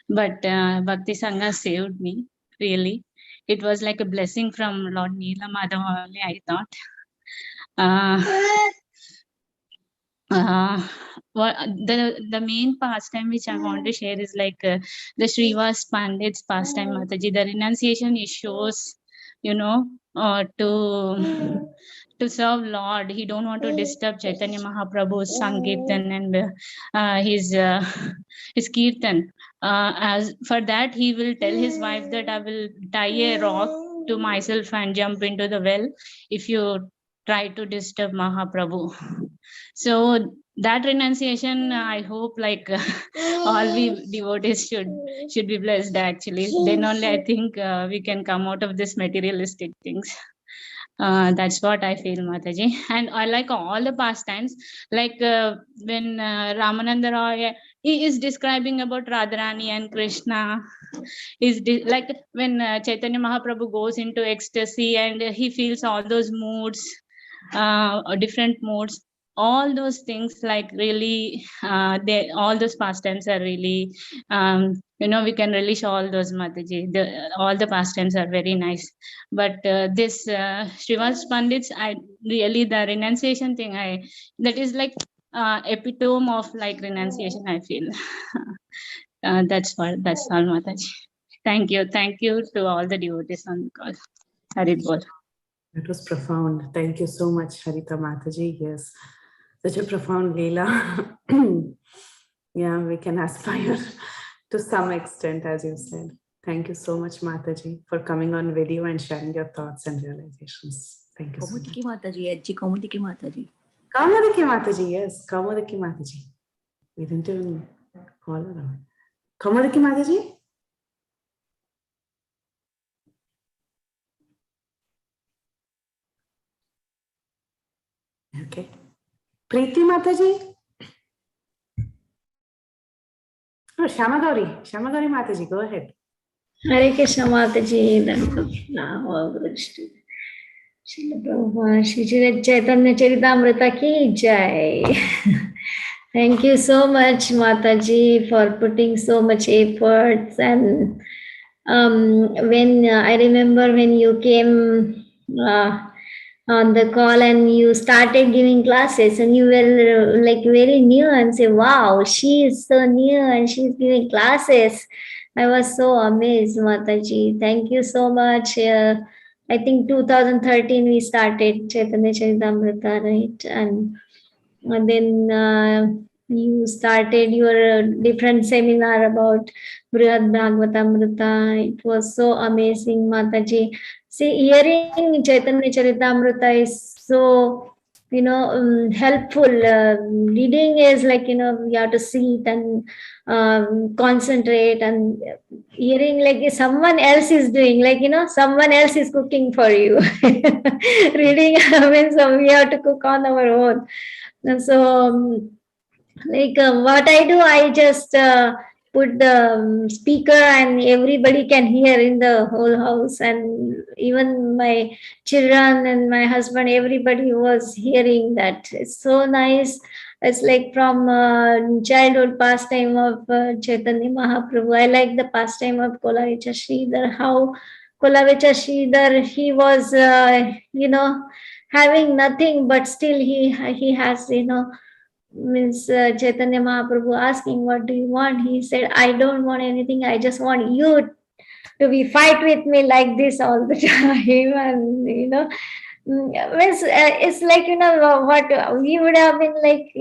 But Bhakti Sangha saved me, really. It was like a blessing from Lord Neela Madhava only, I thought. What the main pastime which I want to share is like the Srivas Pandit's pastime, Mataji. The renunciation he shows, to serve Lord. He don't want to disturb Chaitanya Mahaprabhu's Sankirtan and his Kirtan. As for that, he will tell his wife that I will tie a rock to myself and jump into the well if you try to disturb Mahaprabhu. So that renunciation, I hope like all we devotees should be blessed actually. Then only I think we can come out of this materialistic things. That's what I feel, Mataji. And I like all the pastimes. Like when Ramananda Roy, he is describing about Radharani and Krishna. Like when Chaitanya Mahaprabhu goes into ecstasy and he feels all those moods, different moods. All those things, like really, all those pastimes are really, we can relish all those, Mataji. All the pastimes are very nice. But this Srivas Pandits, the renunciation thing, that is like epitome of like renunciation, I feel. That's all, Mataji. Thank you to all the devotees on the call. Harit Bol. That was profound. Thank you so much, Harita Mataji. Yes, such a profound Leela. Yeah, we can aspire to some extent, as you said. Thank you so much, Mataji, for coming on video and sharing your thoughts and realizations. Thank you so much. Kaumudiki Mataji, Edji Kaumudiki Mataji. Kaumudiki Mataji, yes, Kaumudiki Mataji. We didn't even call her out. Kaumudiki Mataji? Okay. Preeti Mataji? Oh, Shamagauri Mataji, go ahead. Hare Krishna Mataji, Srila Prabhupada, Shri Chaitanya Charitamrta ki jai. Thank you so much, Mataji, for putting so much efforts. And when I remember when you came on the call and you started giving classes and you were like very new and say, wow, she is so new and she's giving classes. I was so amazed, Mataji. Thank you so much. I think 2013 we started Chaitanya Charitamrita, right? And then you started your different seminar about Brihad Bhagavatamrita. It was so amazing, Mataji. See, hearing Chaitanya Charitamrita is so, helpful. Reading is like, you have to sit and concentrate, and hearing like someone else is doing, like, someone else is cooking for you. Reading means we have to cook on our own. And so, what I do, I just put the speaker and everybody can hear in the whole house, and even my children and my husband, everybody was hearing that. It's so nice. It's like from childhood pastime of Chaitanya Mahaprabhu. I like the pastime of Kolavicha Sridhar, how Kolavicha Sridhar, he was, having nothing, but still he has, means Chaitanya Mahaprabhu asking, what do you want? He said, I don't want anything. I just want you to be fight with me like this all the time. And, means, it's like, what we would have been like,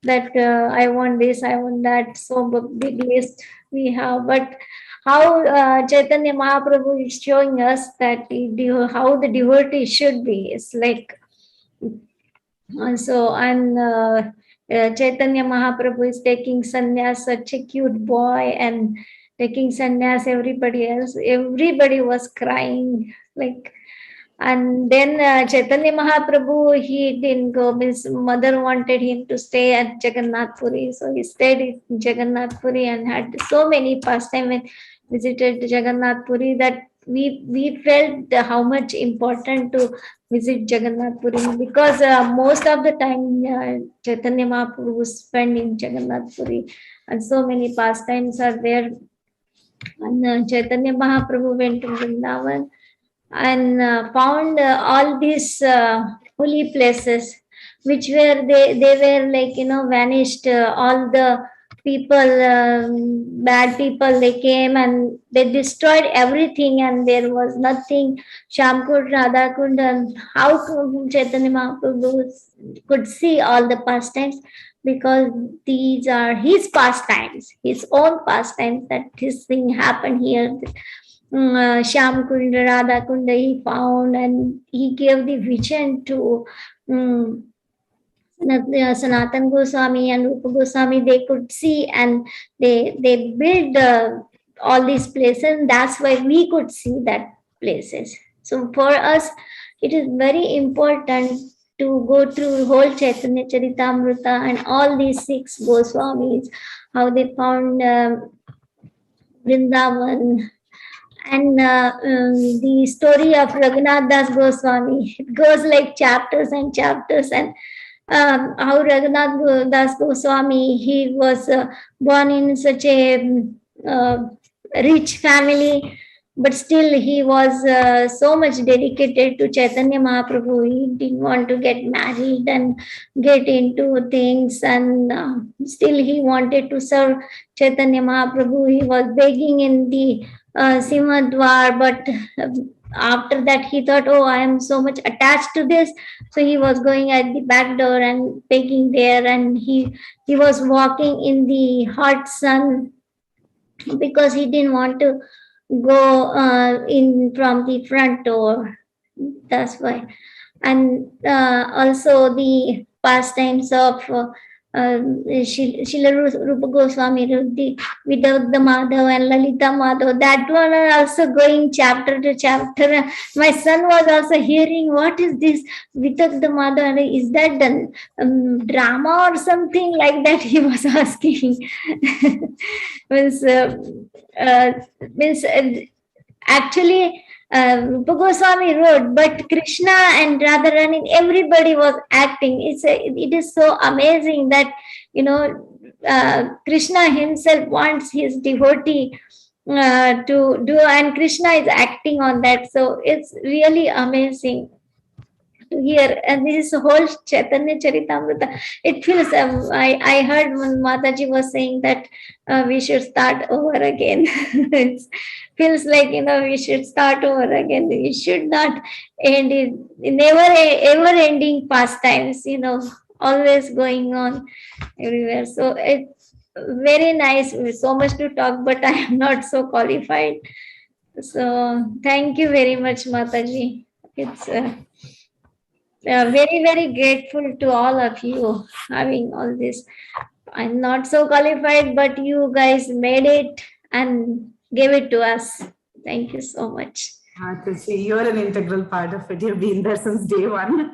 that I want this, I want that. So big list we have. But how Chaitanya Mahaprabhu is showing us that how the devotee should be. It's like, and Chaitanya Mahaprabhu is taking sannyas, such a cute boy, and taking sannyas, everybody was crying, like. And then Chaitanya Mahaprabhu, he didn't go, his mother wanted him to stay at Jagannath Puri, so he stayed in Jagannath Puri and had so many pastime and visited Jagannath Puri that we felt how much important to visit Jagannath Puri, because most of the time Chaitanya Mahaprabhu was spent in Jagannath Puri, and so many pastimes are there. And Chaitanya Mahaprabhu went to Vrindavan and found all these holy places, which were they were like, vanished. All the people, bad people, they came and they destroyed everything, and there was nothing. Shamkund, Radhakund, and how Chaitanya Mahaprabhu could see all the pastimes, because these are his pastimes, his own pastimes, that this thing happened here. Shyam Kunda, Radha Kunda he found, and he gave the vision to Sanatan Goswami and Rupa Goswami. They could see, and they built all these places, and that's why we could see that places. So for us, it is very important to go through whole Chaitanya Charitamrita and all these 6 Goswamis, how they found Vrindavan, and the story of Raghunath Das Goswami. It goes like chapters and chapters, and how Raghunath Das Goswami, he was born in such a rich family, but still he was so much dedicated to Chaitanya Mahaprabhu. He didn't want to get married and get into things, and still he wanted to serve Chaitanya Mahaprabhu. He was begging in the Simhadwar, but after that he thought, oh, I am so much attached to this, so he was going at the back door and begging there, and he was walking in the hot sun, because he didn't want to go in from the front door. That's why. And also the pastimes of Srila Rupa Goswami, Vidagdha Madhav and Lalita Madhav, that one are also going chapter to chapter. My son was also hearing, what is this Vidagdha Madhav? Is that the drama or something like that? He was asking. means actually Rupa Goswami wrote, but Krishna and Radharani, everybody was acting. It is so amazing that Krishna himself wants his devotee to do, and Krishna is acting on that. So it's really amazing to hear. And this is whole Chaitanya Charitamrita. It feels, I heard when Mataji was saying that we should start over again. It feels like, we should start over again. We should not end it. Never ever ending pastimes, always going on everywhere. So it's very nice. So much to talk, but I am not so qualified. So thank you very much, Mataji. It's very, very grateful to all of you having all this. I'm not so qualified, but you guys made it and gave it to us. Thank you so much. Mataji, you're an integral part of it. You've been there since day one.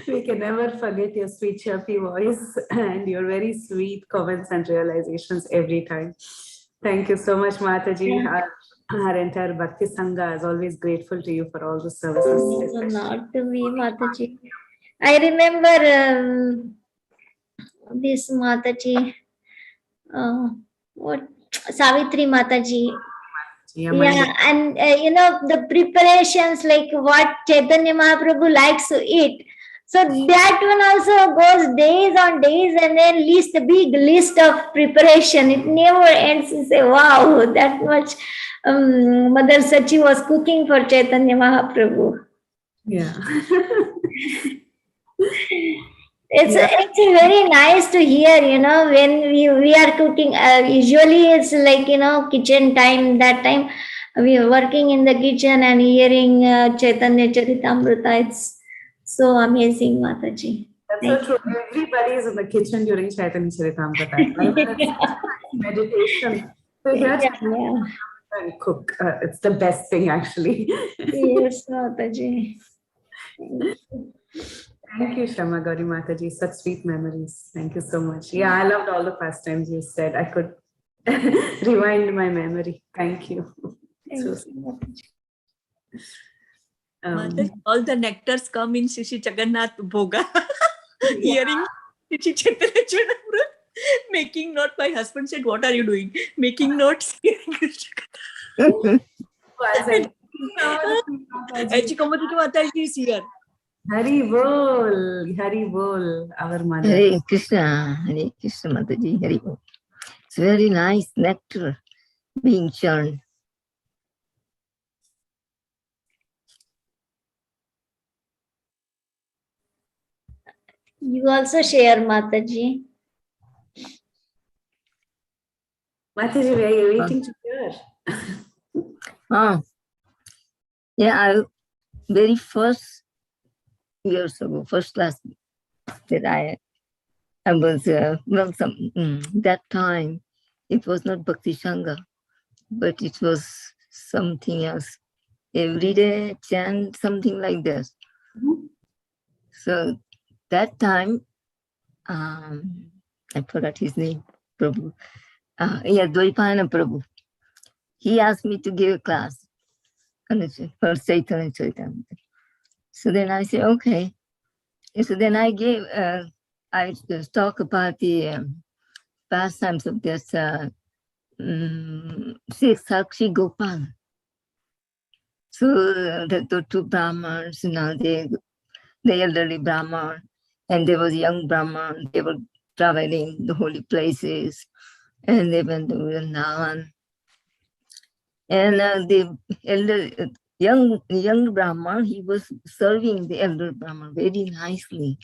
We can never forget your sweet, chirpy voice and your very sweet comments and realizations every time. Thank you so much, Mataji. Yeah. Our entire Bhakti Sangha is always grateful to you for all the services. Not to me, Mataji. I remember this Mataji, what Savitri Mataji. Yeah, and the preparations, like what Chaitanya Mahaprabhu likes to eat. So that one also goes days on days, and then a big list of preparation. It never ends. You say, wow, that much Mother Sachi was cooking for Chaitanya Mahaprabhu. Yeah. It's very nice to hear, when we are cooking. Usually it's like, kitchen time. That time we are working in the kitchen and hearing Chaitanya Charitamrita. It's so amazing, Mataji. That's so true. Everybody is in the kitchen during Chaitanya Charitamrita. Meditation. So here and cook. It's the best thing, actually. Yes, Mataji. Thank you, Shama Gauri Mataji. Such sweet memories. Thank you so much. Yeah, I loved all the pastimes you said. I could rewind my memory. Thank you. So, Mataji, all the nectars come in Shishi Jagannath Bhoga. Hearing Shishi Chaitanya Charanamrita, making note. My husband said, "What are you doing? Making notes." Echikomati Mataji is here. Hari Bol, our mother. Hare Krishna Mataji, Hari Bol. It's very nice nectar being churned. You also share, Mataji. Mataji, were you waiting to hear? Yeah, very first years ago, first class, that I was, that time, it was not Bhakti Sangha, but it was something else. Every day, chant, something like this. So that time, I forgot his name, Prabhu. Dvaipayana Prabhu. He asked me to give a class for Caitanya Caritamrta. So then I said, okay. And so then I gave, I talk about the pastimes of this Sakshi Gopal. So the two Brahmins, the elderly Brahman, and there was a young Brahman. They were traveling the holy places, and they went to Vrindavan. And the young Brahman, he was serving the elder Brahman very nicely,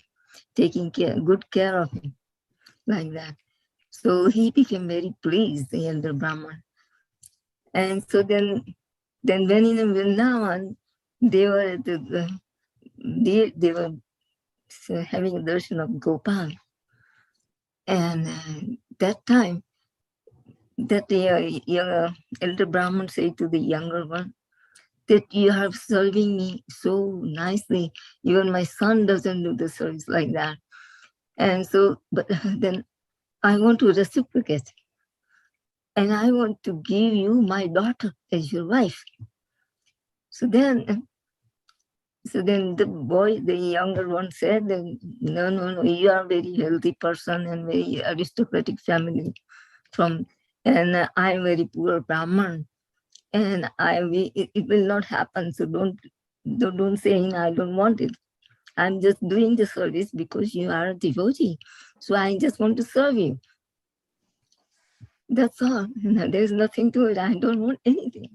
taking good care of him, like that. So he became very pleased, the elder Brahman. And so then when in Vrindavan, they were they were having a darshan of Gopal. And that time, that the elder Brahman said to the younger one, that you are serving me so nicely. Even my son doesn't do the service like that. And so, but then I want to reciprocate. And I want to give you my daughter as your wife. So then the younger one said, no, you are a very healthy person and very aristocratic family and I'm very poor Brahman. And it will not happen. So don't say I don't want it. I'm just doing the service because you are a devotee. So I just want to serve you. That's all. There's nothing to it. I don't want anything.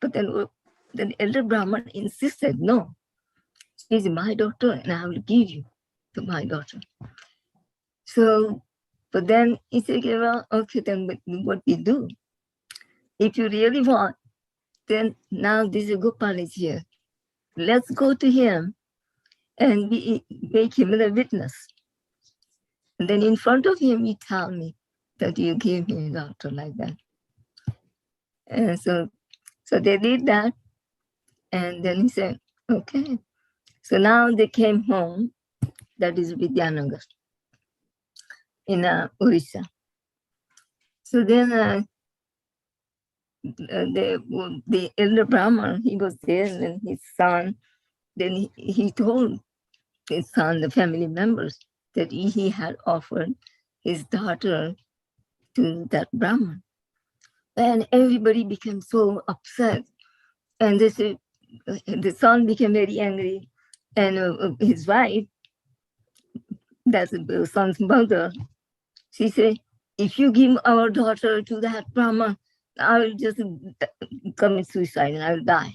But then the elder Brahman insisted, no, she's my daughter and I will give you to my daughter. So, but then he said, well, okay, then what we do? If you really want, then now this Gopal is here. Let's go to him and make him a witness. And then in front of him, you tell me that you gave me a daughter like that. And so they did that. And then he said, okay. So now they came home, that is Vidyanagar, in Orissa. So then the elder Brahman, he was there, and his son, then he told his son, the family members, that he had offered his daughter to that Brahman. And everybody became so upset. And the son became very angry. And his wife, that's the son's mother, she said, if you give our daughter to that Brahman, I will just commit suicide and I will die.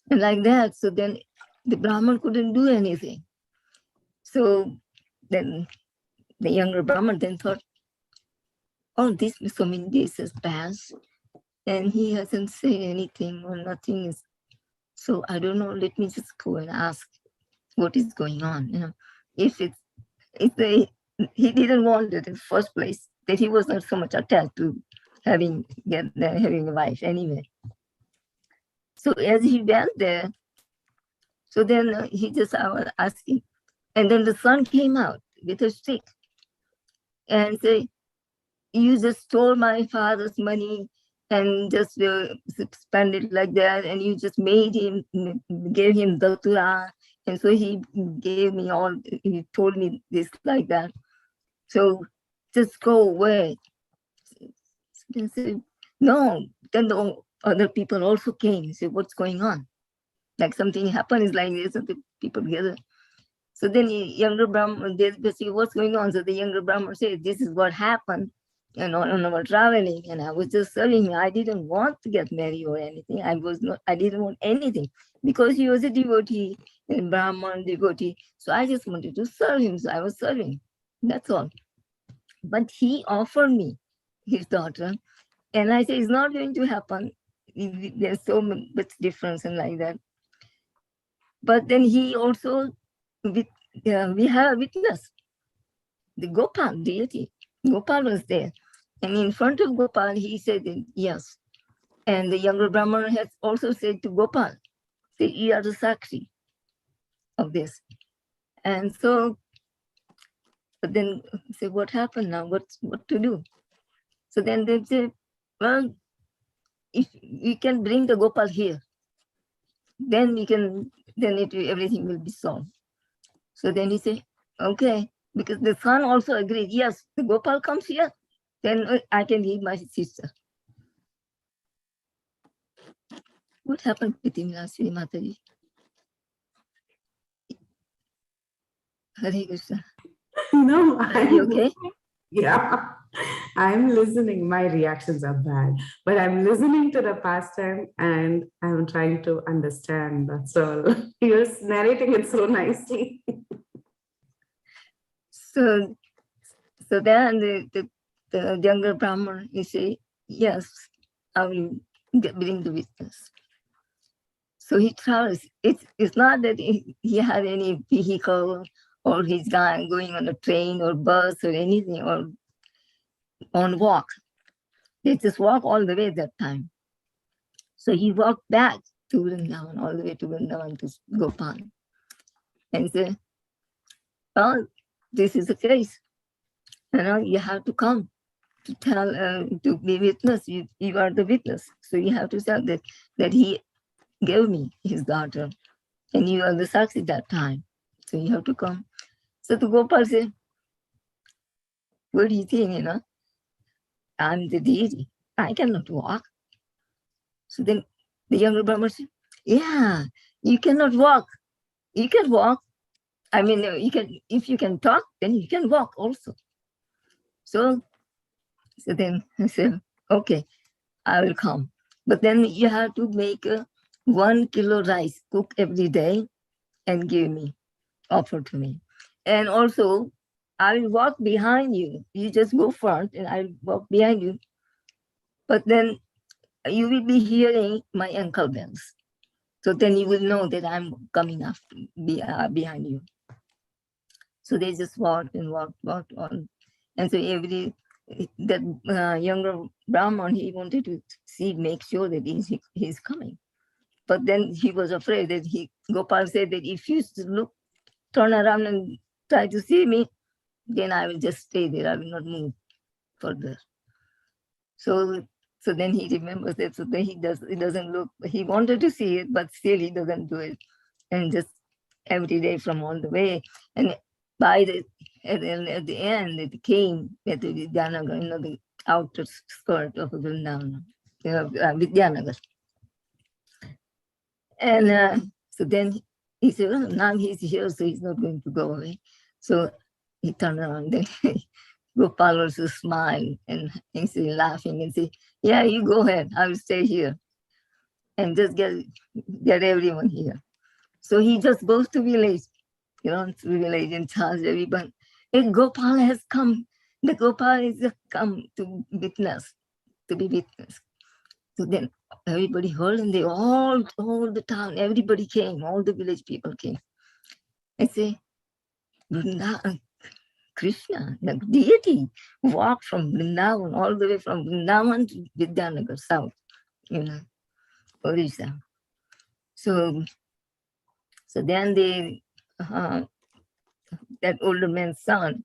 And like that, so then the Brahman couldn't do anything. So then the younger Brahman then thought, oh, this so many days has passed and he hasn't said anything or nothing is. So I don't know, let me just go and ask what is going on. If he didn't want it in the first place, that he was not so much attached to having a wife anyway. So as he went there, so then he just was asking, and then the son came out with a stick and said, you just stole my father's money and just spend it like that. And you just made him, gave him datura. And so he gave me all, he told me this like that. So just go away. I said, no. Then the other people also came. He said, what's going on? Like something happened, is like this, and the people together. So then the younger Brahman, they say, what's going on? So the younger Brahman said, this is what happened, on our traveling. And I was just serving him. I didn't want to get married or anything. I didn't want anything, because he was a devotee, and Brahman devotee. So I just wanted to serve him. So I was serving. That's all. But he offered me his daughter. And I said, it's not going to happen. There's so much difference and like that. But then he also, we have a witness, the Gopal deity. Gopal was there. And in front of Gopal, he said, yes. And the younger Brahman has also said to Gopal, that you are the Sakshi of this. And so, but then say, what happened now? What to do? So then they say, well, if we can bring the Gopal here, then everything will be solved. So then he said, okay, because the son also agreed, yes, the Gopal comes here, then I can give my sister. What happened with him last week, Mataji? Hare Krishna. No, Are you okay? Yeah, I'm listening. My reactions are bad, but I'm listening to the pastime and I'm trying to understand. That's all. You're narrating it so nicely. So then the younger Brahman, he said, yes, I will bring the witness. So he travels. It's not that he had any vehicle or he's going on a train or bus or anything or on walk. They just walk all the way that time. So he walked back to Vrindavan, all the way to Vrindavan to Gopal. And said, well, this is the case. You have to come to tell, to be witness. You are the witness. So you have to tell that he gave me his daughter. And you are the Sakshi that time. So you have to come. So the Gopal said, what do you think, I'm the deity. I cannot walk. So then the younger Brahman said, yeah, you cannot walk. You can walk. I mean, you can, if you can talk, then you can walk also. So then I said, okay, I will come. But then you have to make 1 kilo rice, cook every day and give me, offer to me. And also, I will walk behind you. You just go front and I'll walk behind you. But then you will be hearing my ankle bells. So then you will know that I'm coming up behind you. So they just walked and walked on. And so that younger Brahman, he wanted to make sure that he's coming. But then he was afraid that Gopal said that if you turn around and try to see me, then I will just stay there. I will not move further. So then he remembers that. So then he doesn't look. He wanted to see it, but still he doesn't do it. And just every day from all the way. And at the end, it came at the Vidyanagar, the outer skirt of Vrindavan, Vidyanagar. And so then he said, well, now he's here, so he's not going to go away. So he turned around, then Gopal also smiled and he's laughing and say, yeah, you go ahead, I will stay here and just get everyone here. So he just goes to village, to village and tells everyone, hey, Gopal has come. The Gopal is come to witness, to be witness. So then everybody heard and they all the town, everybody came, all the village people came. And say, Krishna, the deity, walked from Vrindavan, all the way from Vrindavan to Vidyanagar, south, Orissa. So then that older man's son,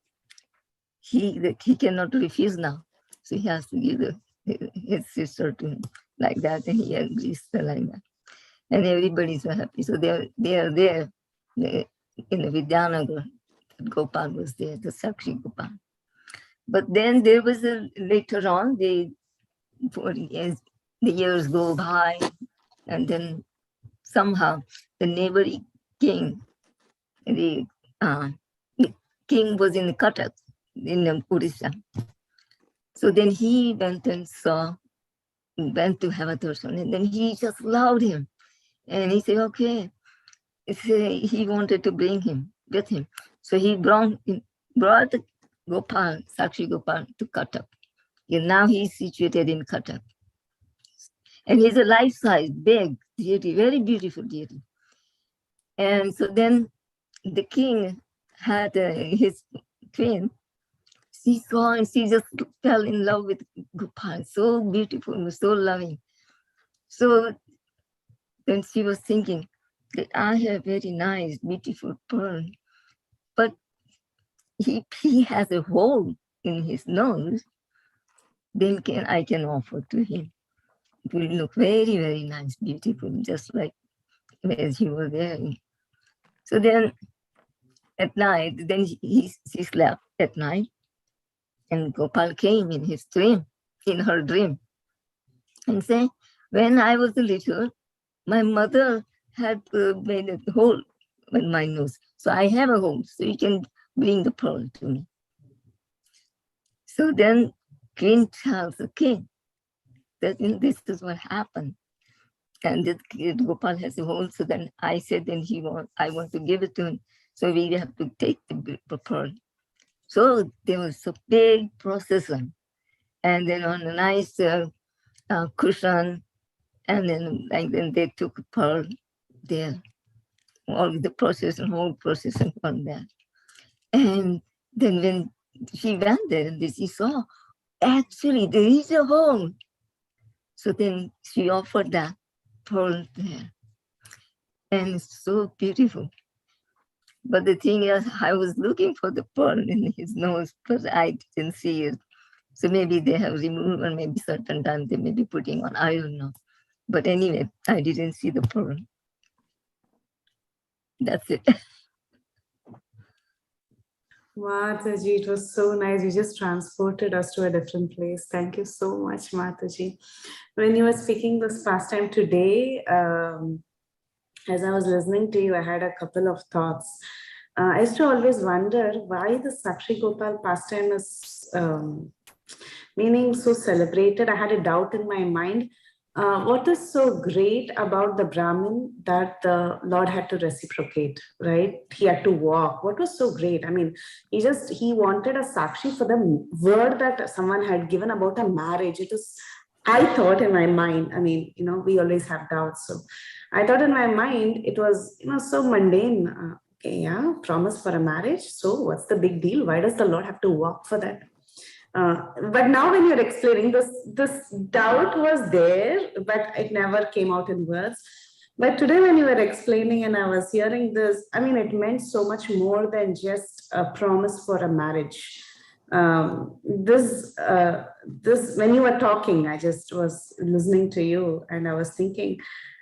he cannot refuse now. So he has to give the his sister to him like that, and he agrees like that. And everybody's so happy. So they are there in the Vidyanagar. Gopal was there, the Sakshi Gopal. But then there was later on, the years go by, and then somehow the neighboring king, the king was in Cuttack, in Odisha. So then he went and went to have a darshan, and then he just loved him. And he said, okay, he wanted to bring him with him. So he brought Gopal, Sakshi Gopal, to Cuttack. And now he is situated in Cuttack. And he's a life-size, big deity, very beautiful deity. And so then the king had his queen. She saw and she just fell in love with Gopal. So beautiful, so loving. So then she was thinking that I have very nice, beautiful pearl, but he has a hole in his nose. Then I can offer to him. It will look very, very nice, beautiful, just like as he was wearing. So then at night, then she slept at night, and Gopal came in his dream, in her dream, and said, when I was little, my mother had made a hole in my nose. So I have a hole, so you can bring the pearl to me. So then Queen tells the king that this is what happened. And that Gopal has a hole. So then I said, then I want to give it to him. So we have to take the pearl. So there was a big procession. And then on a nice cushion, and then they took pearl there. All the procession, whole procession on that. And then when she went there and she saw, actually there is a hole. So then she offered that pearl there. And it's so beautiful. But the thing is, I was looking for the pearl in his nose, but I didn't see it. So maybe they have removed, or maybe certain time they may be putting on, I don't know. But anyway, I didn't see the pearl. That's it. Mataji, it was so nice. You just transported us to a different place. Thank you so much, Mataji. When you were speaking this pastime today, as I was listening to you, I had a couple of thoughts. I used to always wonder why the Sakshi Gopal pastime is meaning so celebrated. I had a doubt in my mind. What is so great about the Brahmin that the Lord had to reciprocate, right? He had to walk. What was so great? I mean, he wanted a Sakshi for the word that someone had given about a marriage. It was, I thought in my mind, I mean, we always have doubts. So I thought in my mind, it was, so mundane. Okay, yeah, promise for a marriage. So what's the big deal? Why does the Lord have to walk for that? But now when you're explaining this doubt was there, but it never came out in words. But today when you were explaining and I was hearing this, I mean, it meant so much more than just a promise for a marriage. This when you were talking, I just was listening to you and I was thinking,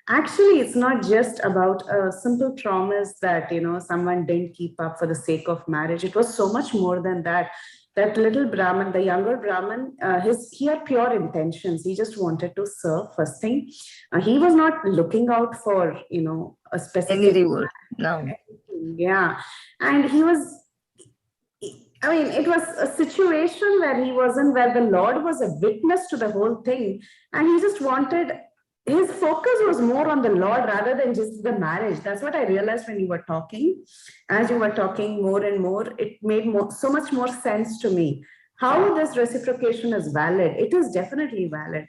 actually, it's not just about a simple promise that, someone didn't keep up for the sake of marriage. It was so much more than that. That little Brahmin, the younger Brahmin, he had pure intentions. He just wanted to serve first thing. He was not looking out for, a specific... Any reward, no. Yeah. And he was... I mean, it was a situation where he wasn't, where the Lord was a witness to the whole thing. And he just wanted... His focus was more on the Lord rather than just the marriage. That's what I realized when you were talking. As you were talking more and more, it made so much more sense to me. How this reciprocation is valid. It is definitely valid.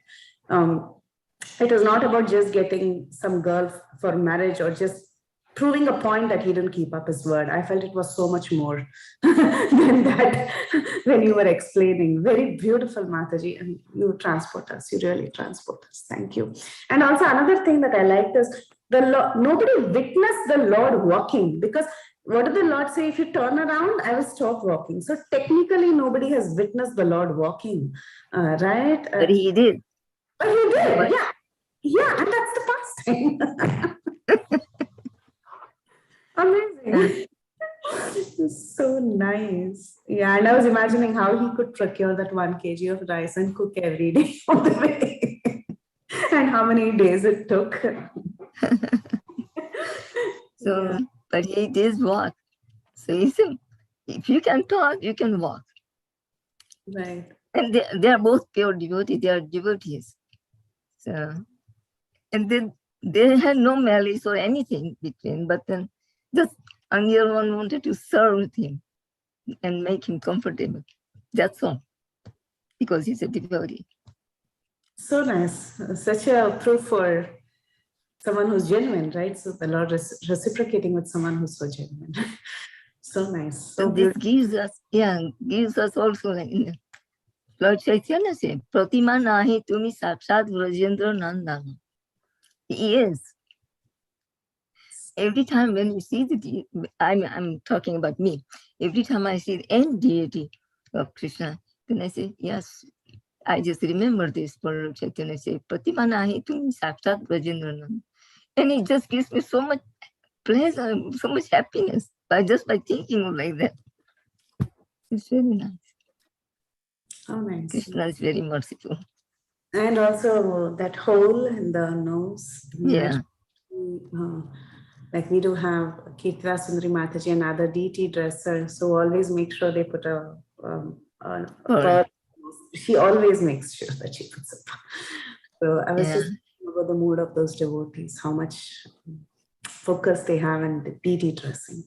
It is not about just getting some girl for marriage or just proving a point that he didn't keep up his word. I felt it was so much more than that when you were explaining. Very beautiful, Mataji, and you transport us. You really transport us. Thank you. And also another thing that I liked is nobody witnessed the Lord walking, because what did the Lord say? If you turn around, I will stop walking. So technically, nobody has witnessed the Lord walking, right? But he did. But he did, But- yeah. Yeah, and that's the pastime. Amazing. So nice. Yeah, and I was imagining how he could procure that 1 kg of rice and cook every day on the way. And how many days it took. So, Yeah. but he did walk. So he said, if you can talk, you can walk. Right. And they are both pure devotees. They are devotees. So, and then they had no malice or anything between, but then just Angel one wanted to serve with him and make him comfortable. That's all. Because he's a devotee. So nice. Such a proof for someone who's genuine, right? So the Lord is reciprocating with someone who's so genuine. So nice. So So this beautiful. gives us also like Lord Chaitanya said, Pratima nahi tumi sakshat Vrajendra Nandana. He is. Every time when you see the I'm talking about me. Every time I see any deity of Krishna, then I say, yes, I just remember this for Lord Chaitanya say, Pratima nahi tumi sakshat Vrajendra Nandana. And it just gives me so much pleasure, so much happiness by thinking like that. It's very nice. Oh, nice. Krishna is very merciful. And also that hole in the nose. Yeah. Like we do have Kirtira Sundari Mataji and other deity dresser. So always make sure they put a pearl. She always makes sure that she puts a pearl. So I was just thinking about the mood of those devotees, how much focus they have in the deity dressing.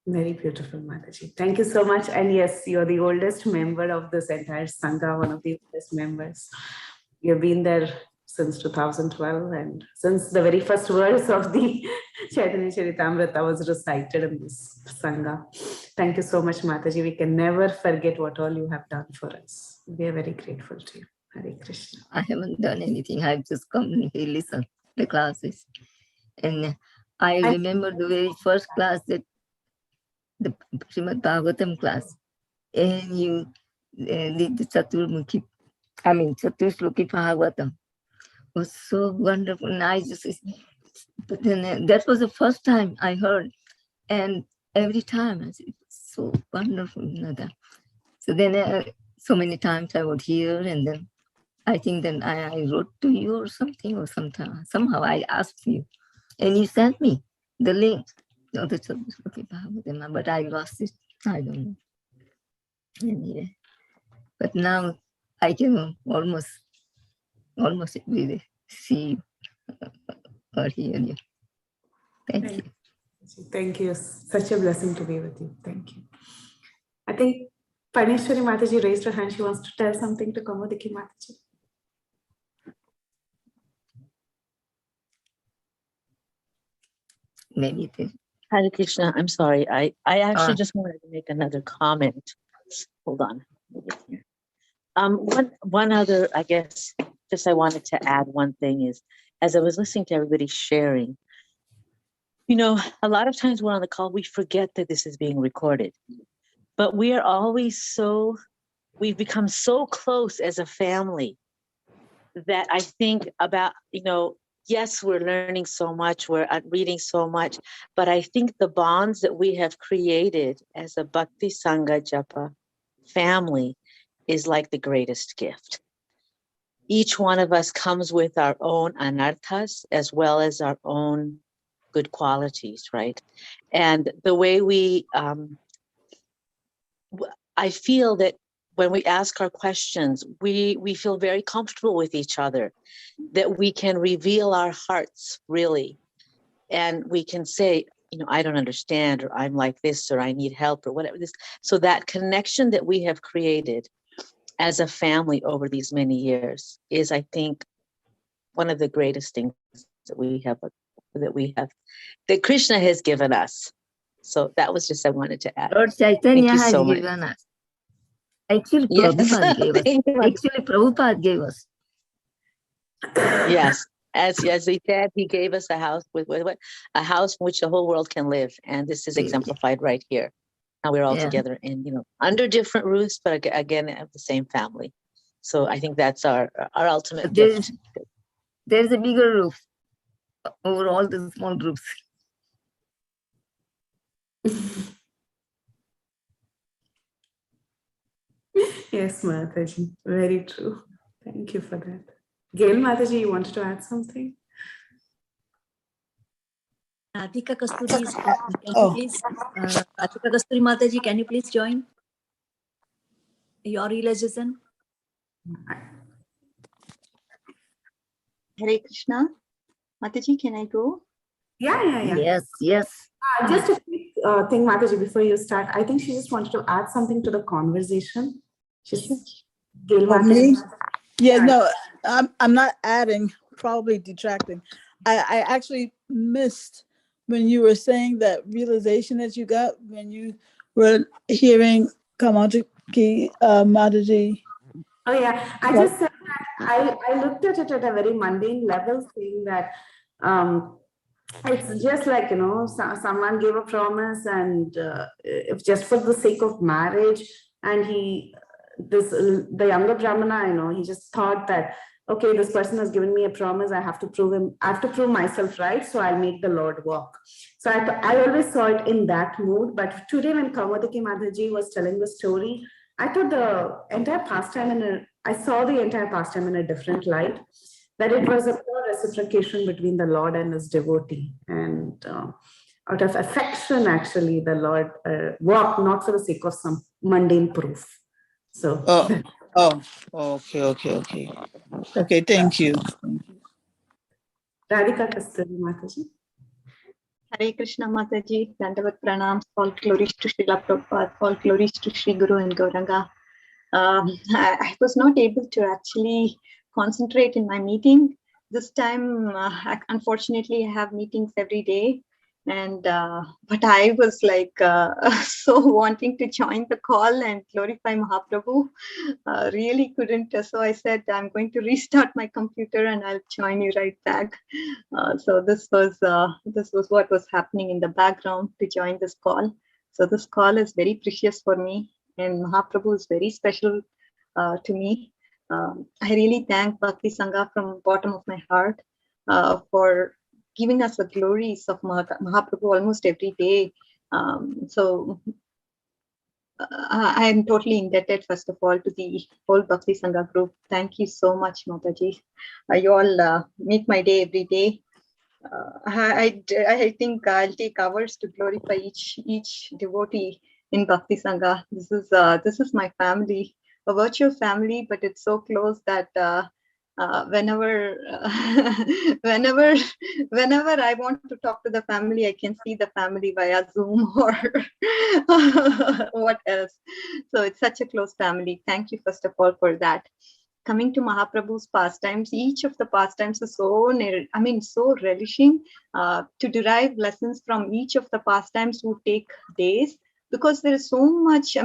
Very beautiful, Mataji. Thank you so much. And yes, you're the oldest member of this entire Sangha, one of the oldest members. You've been there since 2012, and since the very first verse of the Caitanya Caritamrta was recited in this Sangha. Thank you so much, Mataji. We can never forget what all you have done for us. We are very grateful to you. Hare Krishna. I haven't done anything. I've just come and listen to the classes. And I remember the very first class, that the Srimad Bhagavatam class, and you did the Chaturshloki Bhagavatam. It was so wonderful. And I just, but then that was the first time I heard. And every time I said, so wonderful. So then so many times I would hear, and then I think then I wrote to you or something, or somehow I asked you, and you sent me the link of the Chaturshloki Bhagavatam, but I lost it. I don't know. Anyway, but now I can almost every day see you or hear you. Thank you. Thank you. Such a blessing to be with you. Thank you. I think Parneshwari Mataji raised her hand. She wants to tell something to Kaumudiki Mataji. Maybe it is. Hare Krishna, I'm sorry. I actually just wanted to make another comment. Hold on. One other, I guess, just I wanted to add one thing is, as I was listening to everybody sharing, you know, a lot of times we're on the call, we forget that this is being recorded. But we are always we've become so close as a family that I think about, you know, yes, we're learning so much, we're reading so much, but I think the bonds that we have created as a Bhakti Sangha Japa family is like the greatest gift. Each one of us comes with our own anarthas as well as our own good qualities, right? And the way I feel that when we ask our questions, we feel very comfortable with each other, that we can reveal our hearts really. And we can say, you know, I don't understand, or I'm like this, or I need help, or whatever this. So that connection that we have created as a family over these many years is, I think, one of the greatest things that we have, that Krishna has given us. So that was just, I wanted to add. Lord Chaitanya Thank you has so much. given us. Actually, Yes. Prabhupada gave us. Thank you. Actually, Prabhupada gave us. Yes. As he said, he gave us a house with a house in which the whole world can live, and this is exemplified right here. Now we're all together in under different roofs, but again of the same family. So I think that's our ultimate gift. There's a bigger roof over all the small groups. Yes, Mataji, very true. Thank you for that. Gail Mataji, you wanted to add something? Radhika Kasturi is can you please, Radhika Kasturi Mataji, can you please join your realization? Hare Krishna. Mataji, can I go? Yeah. Yes. Just a quick thing, Mataji, before you start. I think she just wanted to add something to the conversation. Gail Oh, me? Mataji. Yeah, no, I'm not adding, probably detracting. I actually missed when you were saying that realization that you got when you were hearing Caitanya Mataji. Oh yeah, I just said that I looked at it at a very mundane level, saying that it's just like, someone gave a promise, and if just for the sake of marriage, and the younger Brahmana, he just thought that, okay, this person has given me a promise, I have to prove myself right, so I'll make the Lord walk. So I always saw it in that mood. But today when Kaumudiki Mataji was telling the story, I thought the entire pastime I saw the entire pastime in a different light, that it was a pure reciprocation between the Lord and his devotee. And out of affection, actually, the Lord walked, not for the sake of some mundane proof. So. Okay. Okay, thank you. Radhika Kasturi Mataji. Hare Krishna Mataji, Dandavat Pranams, all glories to Srila Prabhupada, all glories to Sri Guru and Gauranga. I was not able to actually concentrate in my meeting. This time, unfortunately, I have meetings every day. And but I was like so wanting to join the call and glorify Mahaprabhu. Really couldn't. So I said, I'm going to restart my computer and I'll join you right back. So this was what was happening in the background to join this call. So this call is very precious for me, and Mahaprabhu is very special to me. I really thank Bhakti Sangha from the bottom of my heart for giving us the glories of Mahaprabhu almost every day. So I am totally indebted, first of all, to the whole Bhakti Sangha group. Thank you so much, Mataji. You all make my day every day. I think I'll take hours to glorify each devotee in Bhakti Sangha. This is my family, a virtual family, but it's so close that whenever I want to talk to the family, I can see the family via Zoom or what else. So it's such a close family. Thank you, first of all, for that. Coming to Mahaprabhu's pastimes, each of the pastimes is so relishing. To derive lessons from each of the pastimes would take days, because there is so much.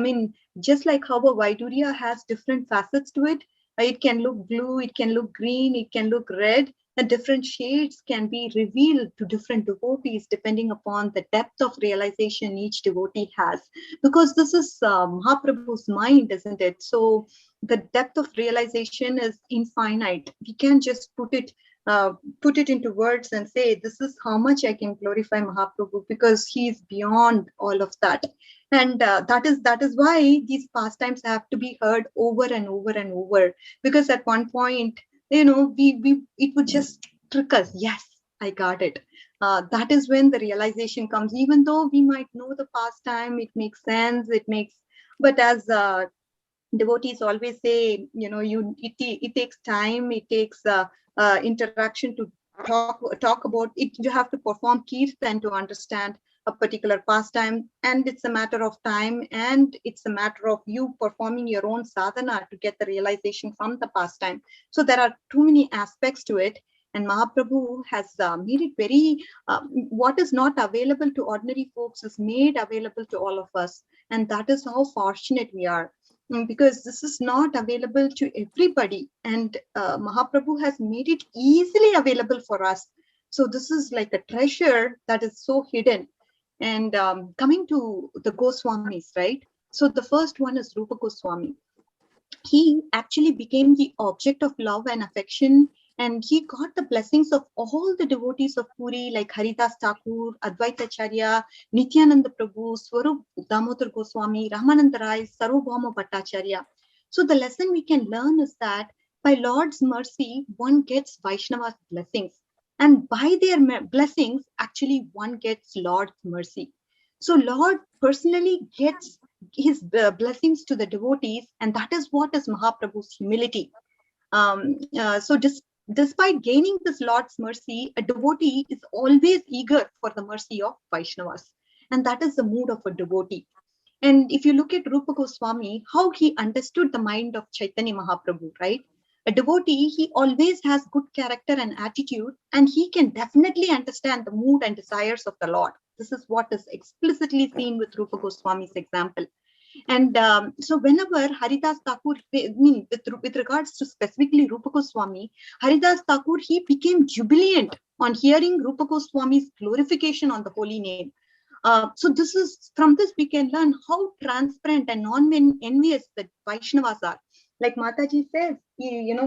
Just like how a Vaidurya has different facets to it. It can look blue, it can look green, it can look red, and different shades can be revealed to different devotees depending upon the depth of realization each devotee has. Because this is Mahaprabhu's mind, isn't it? So the depth of realization is infinite. We can't just put it into words and say, this is how much I can glorify Mahaprabhu, because he is beyond all of that. And that is why these pastimes have to be heard over and over and over, because at one point, it would just trick us. Yes, I got it. That is when the realization comes. Even though we might know the pastime, it makes sense. But as devotees always say, it takes time. It takes interaction to talk about it. You have to perform kirtan to understand a particular pastime, and it's a matter of time, and it's a matter of you performing your own sadhana to get the realization from the pastime. So there are too many aspects to it, and Mahaprabhu has made it very, what is not available to ordinary folks is made available to all of us, and that is how fortunate we are. because this is not available to everybody, and Mahaprabhu has made it easily available for us. So this is like a treasure that is so hidden. And coming to the Goswamis, right? So the first one is Rupa Goswami. He actually became the object of love and affection, and he got the blessings of all the devotees of Puri, like Haridas Thakur, Advaita Acharya, Nityananda Prabhu, Swarup Damodar Goswami, Ramananda Rai, Sarvabhauma Bhattacharya. So the lesson we can learn is that by Lord's mercy, one gets Vaishnava's blessings, and by their blessings, actually one gets Lord's mercy. So Lord personally gets his blessings to the devotees, and that is what is Mahaprabhu's humility. So despite gaining this Lord's mercy, a devotee is always eager for the mercy of Vaishnavas, and that is the mood of a devotee. And if you look at Rupa Goswami, how he understood the mind of Chaitanya Mahaprabhu, right? A devotee, he always has good character and attitude, and he can definitely understand the mood and desires of the Lord. This is what is explicitly seen with Rupa Goswami's example. And so whenever Haridas Thakur, with regards to specifically Rupa Goswami, Haridas Thakur, he became jubilant on hearing Rupa Goswami's glorification on the holy name. So from this we can learn how transparent and non-envious the Vaishnavas are. Like Mataji says,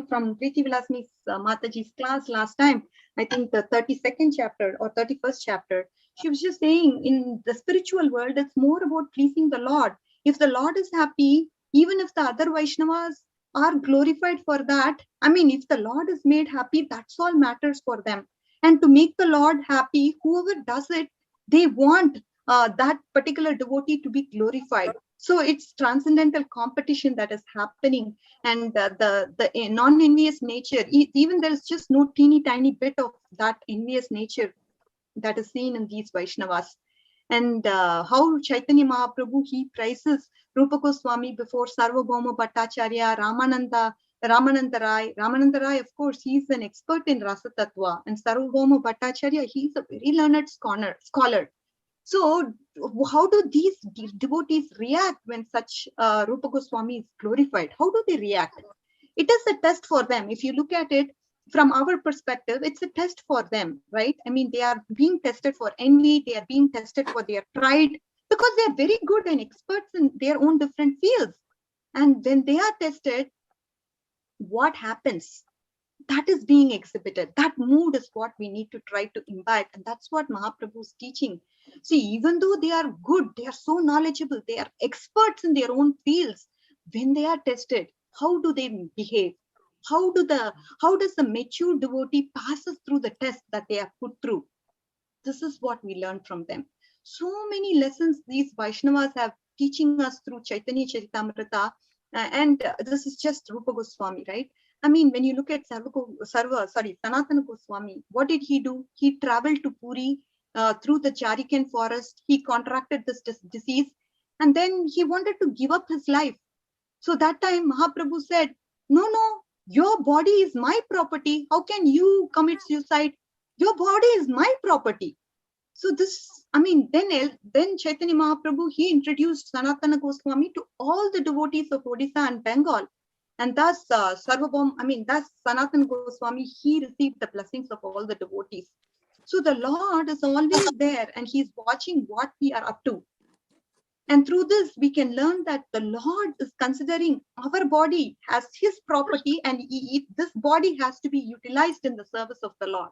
from Priti Vilasni's Mataji's class last time, I think the 32nd chapter or 31st chapter, she was just saying in the spiritual world, it's more about pleasing the Lord. If the Lord is happy, even if the other Vaishnavas are glorified for that, if the Lord is made happy, that's all matters for them. And to make the Lord happy, whoever does it, they want that particular devotee to be glorified. So it's transcendental competition that is happening, and the non-envious nature, even there is just no teeny tiny bit of that envious nature that is seen in these Vaishnavas. And how Chaitanya Mahaprabhu, he praises Rupa Goswami before Sarvabhauma Bhattacharya, Ramananda Rai. Ramananda Rai, of course, he's an expert in Rasa Tattva, and Sarvabhauma Bhattacharya, he's a very learned scholar. So how do these devotees react when such Rupa Goswami is glorified? How do they react? It is a test for them. If you look at it from our perspective, it's a test for them, right? They are being tested for envy, they are being tested for their pride, because they are very good and experts in their own different fields. And when they are tested, what happens? That is being exhibited. That mood is what we need to try to imbibe. And that's what Mahaprabhu is teaching. See, even though they are good, they are so knowledgeable, they are experts in their own fields, when they are tested, how do they behave? How does the mature devotee passes through the test that they are put through? This is what we learn from them. So many lessons these Vaishnavas have teaching us through Caitanya Caritamrta, and this is just Rupa Goswami, right? When you look at Sanatana Goswami, what did he do? He traveled to Puri through the Jarikan forest. He contracted this disease, and then he wanted to give up his life. So that time Mahaprabhu said, no, your body is my property. How can you commit suicide? Your body is my property. So then Chaitanya Mahaprabhu, he introduced Sanatana Goswami to all the devotees of Odisha and Bengal. And thus thus Sanatana Goswami, he received the blessings of all the devotees. So the Lord is always there, and he's watching what we are up to. And through this, we can learn that the Lord is considering our body as his property, and this body has to be utilized in the service of the Lord,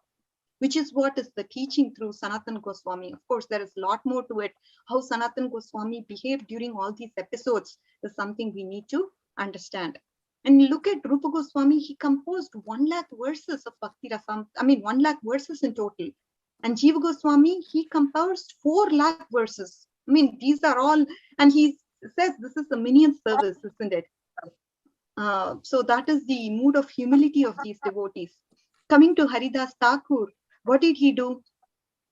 which is what is the teaching through Sanatana Goswami. Of course, there is a lot more to it. How Sanatana Goswami behaved during all these episodes is something we need to understand. And look at Rupa Goswami, he composed 1 lakh verses of Bhakti Rasam, 1 lakh verses in total. And Jiva Goswami, he composed 4 lakh verses. These are all, and he says this is a minion service, isn't it? So that is the mood of humility of these devotees. Coming to Haridas Thakur, what did he do?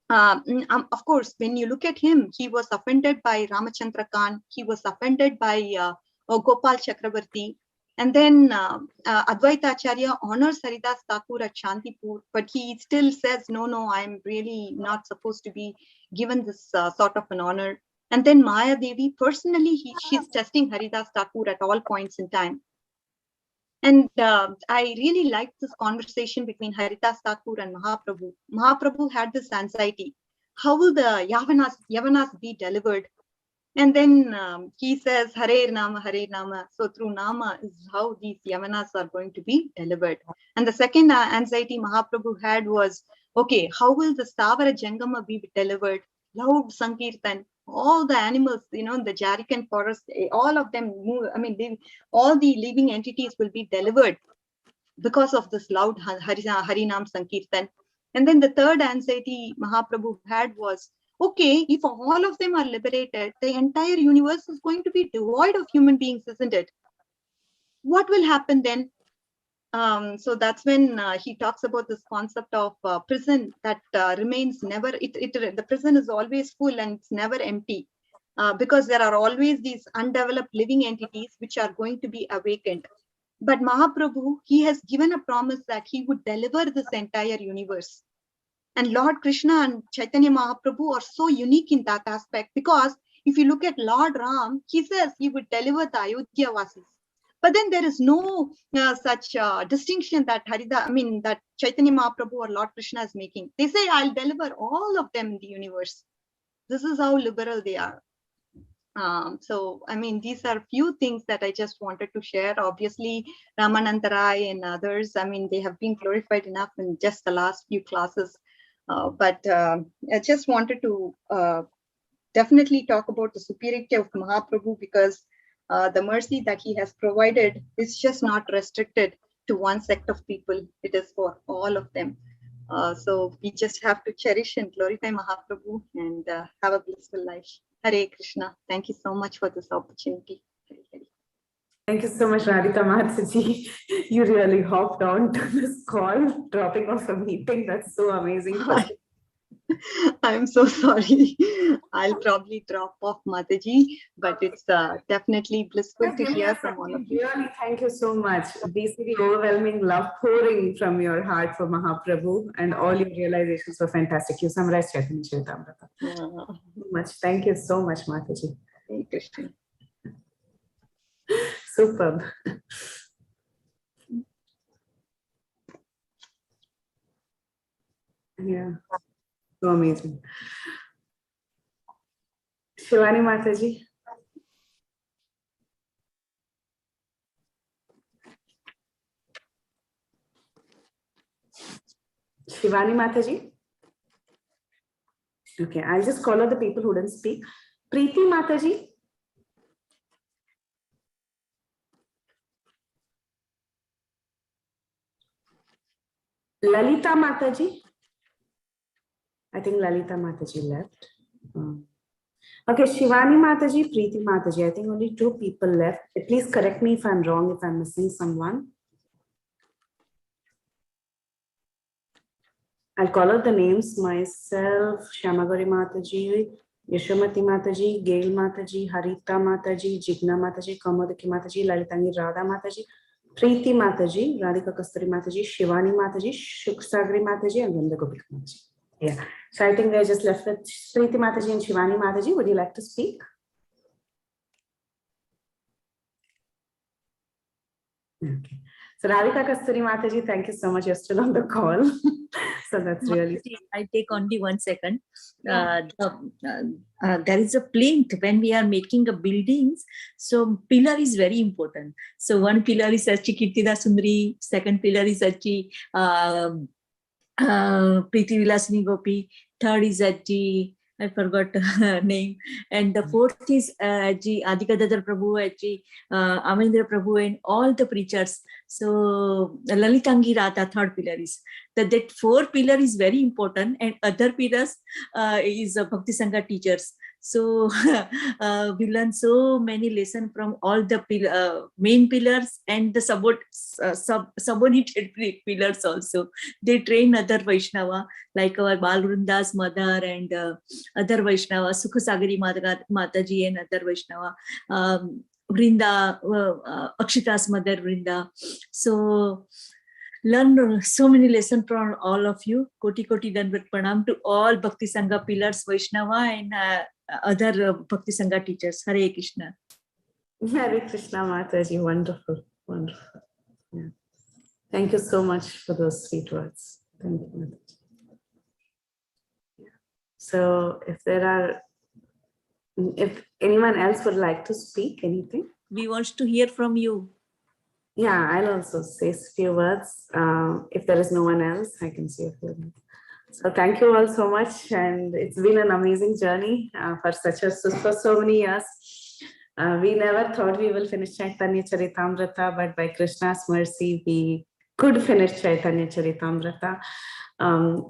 Of course, when you look at him, he was offended by Ramachandra Khan. He was offended by Gopal Chakravarti. And then Advaita Acharya honors Haridas Thakur at Shantipur, but he still says, no, I'm really not supposed to be given this sort of an honor. And then Maya Devi, personally, she's testing Haridas Thakur at all points in time. And I really liked this conversation between Haridas Thakur and Mahaprabhu. Mahaprabhu had this anxiety. How will the Yavanas be delivered? And then he says, Hare Nama, Hare Nama. So through Nama is how these Yavanas are going to be delivered. And the second anxiety Mahaprabhu had was, okay, how will the Stavara Jangama be delivered? Loud Sankirtan, all the animals, the Jarikan forest, all of them move. I mean, all the living entities will be delivered because of this loud Harinam Sankirtan. And then the third anxiety Mahaprabhu had was, okay, if all of them are liberated, the entire universe is going to be devoid of human beings, isn't it? What will happen then? So that's when he talks about this concept of prison that remains never, the prison is always full and it's never empty because there are always these undeveloped living entities which are going to be awakened. But Mahaprabhu, he has given a promise that he would deliver this entire universe. And Lord Krishna and Chaitanya Mahaprabhu are so unique in that aspect, because if you look at Lord Ram, he says he would deliver the Ayodhya Vasis. But then there is no such distinction that that Chaitanya Mahaprabhu or Lord Krishna is making. They say, I'll deliver all of them in the universe. This is how liberal they are. So, these are few things that I just wanted to share. Obviously, Ramanandarai and others, they have been glorified enough in just the last few classes. But I just wanted to definitely talk about the superiority of Mahaprabhu, because the mercy that he has provided is just not restricted to one sect of people. It is for all of them. So we just have to cherish and glorify Mahaprabhu and have a blissful life. Hare Krishna. Thank you so much for this opportunity. Thank you so much, Radhika Mataji. You really hopped on to this call, dropping off a meeting. That's so amazing. I'm so sorry. I'll probably drop off, Mataji, but it's definitely blissful to hear from all of you. Really, thank you so much. Basically, overwhelming love pouring from your heart for Mahaprabhu, and all your realizations were fantastic. You summarized Chaitanya Caritamrta. So much. Thank you so much, Mataji. Thank you. Superb. Yeah, so amazing. Shivani Mataji. Shivani Mataji. Okay, I'll just call out the people who didn't speak. Preeti Mataji. Lalita Mataji. I think Lalita Mataji left. Okay, Shivani Mataji, Preeti Mataji. I think only 2 people left. Please correct me if I'm wrong, if I'm missing someone. I'll call out the names myself: Shamagari Mataji, Yashomati Mataji, Gail Mataji, Harita Mataji, Jigna Mataji, Kamadaki Mataji, Lalitangi Radha Mataji, Preeti Mataji, Radhika Kasturi Mataji, Shivani Mataji, Shuksagri Mataji, and Vrinda Gopika Mataji. Yeah, so I think we're just left with Preeti Mataji and Shivani Mataji. Would you like to speak? Okay. So Radhika Kasturi Mataji, thank you so much. You're still on the call. So that's really... I take only 1 second. There is a plinth when we are making a buildings. So pillar is very important. So one pillar is Achi Kirtida Sundari. Second pillar is Achi Preeti Vilasini Gopi. Third is Achi, I forgot her name. And the fourth is Aji Adhika Dadar Prabhu, Aji Amendra Prabhu, and all the preachers. So Lalitangi Radha, third pillar is that 4 pillar is very important, and other pillars is Bhakti Sangha teachers. So we learn so many lessons from all the main pillars and the subordinated pillars also. They train other Vaishnava, like our Balvrunda's mother and other Vaishnava, Sukhasagari Mataji and other Vaishnava, Vrinda, Akshita's mother Vrinda. So learn so many lessons from all of you. Koti Koti Danvat Pranam to all Bhakti Sangha pillars, Vaishnava, and other Bhakti Sangha teachers. Hare Krishna. Hare Krishna, Mataji. Wonderful, wonderful. Yeah. Thank you so much for those sweet words. Thank you, Mataji. Yeah. So if anyone else would like to speak, anything? We want to hear from you. Yeah, I'll also say a few words. If there is no one else, I can say a few words. So thank you all so much. And it's been an amazing journey for so many years. We never thought we will finish Caitanya Caritamrta, but by Krishna's mercy, we could finish Caitanya Caritamrta,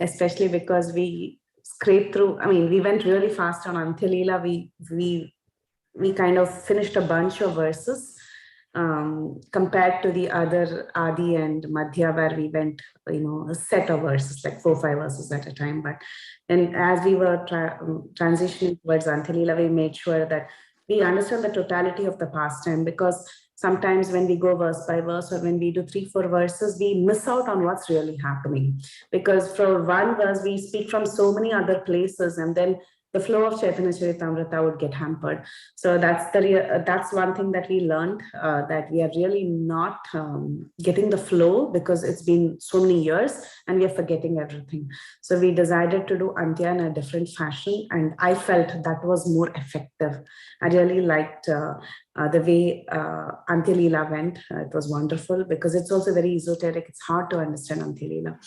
especially because we scraped through. I mean, we went really fast on Antya-lila. We kind of finished a bunch of verses compared to the other Adi and Madhya, where we went, a set of verses, like 4 or 5 verses at a time. But and as we were transitioning towards Antya-lila, we made sure that we understand the totality of the pastime, because sometimes when we go verse by verse, or when we do 3 or 4 verses, we miss out on what's really happening. Because for one verse, we speak from so many other places, and then the flow of Caitanya Caritamrta would get hampered. So that's one thing that we learned, that we are really not getting the flow, because it's been so many years and we are forgetting everything. So we decided to do Antya in a different fashion, and I felt that was more effective. I really liked the way Antya-lila went. It was wonderful, because it's also very esoteric. It's hard to understand Antya-lila.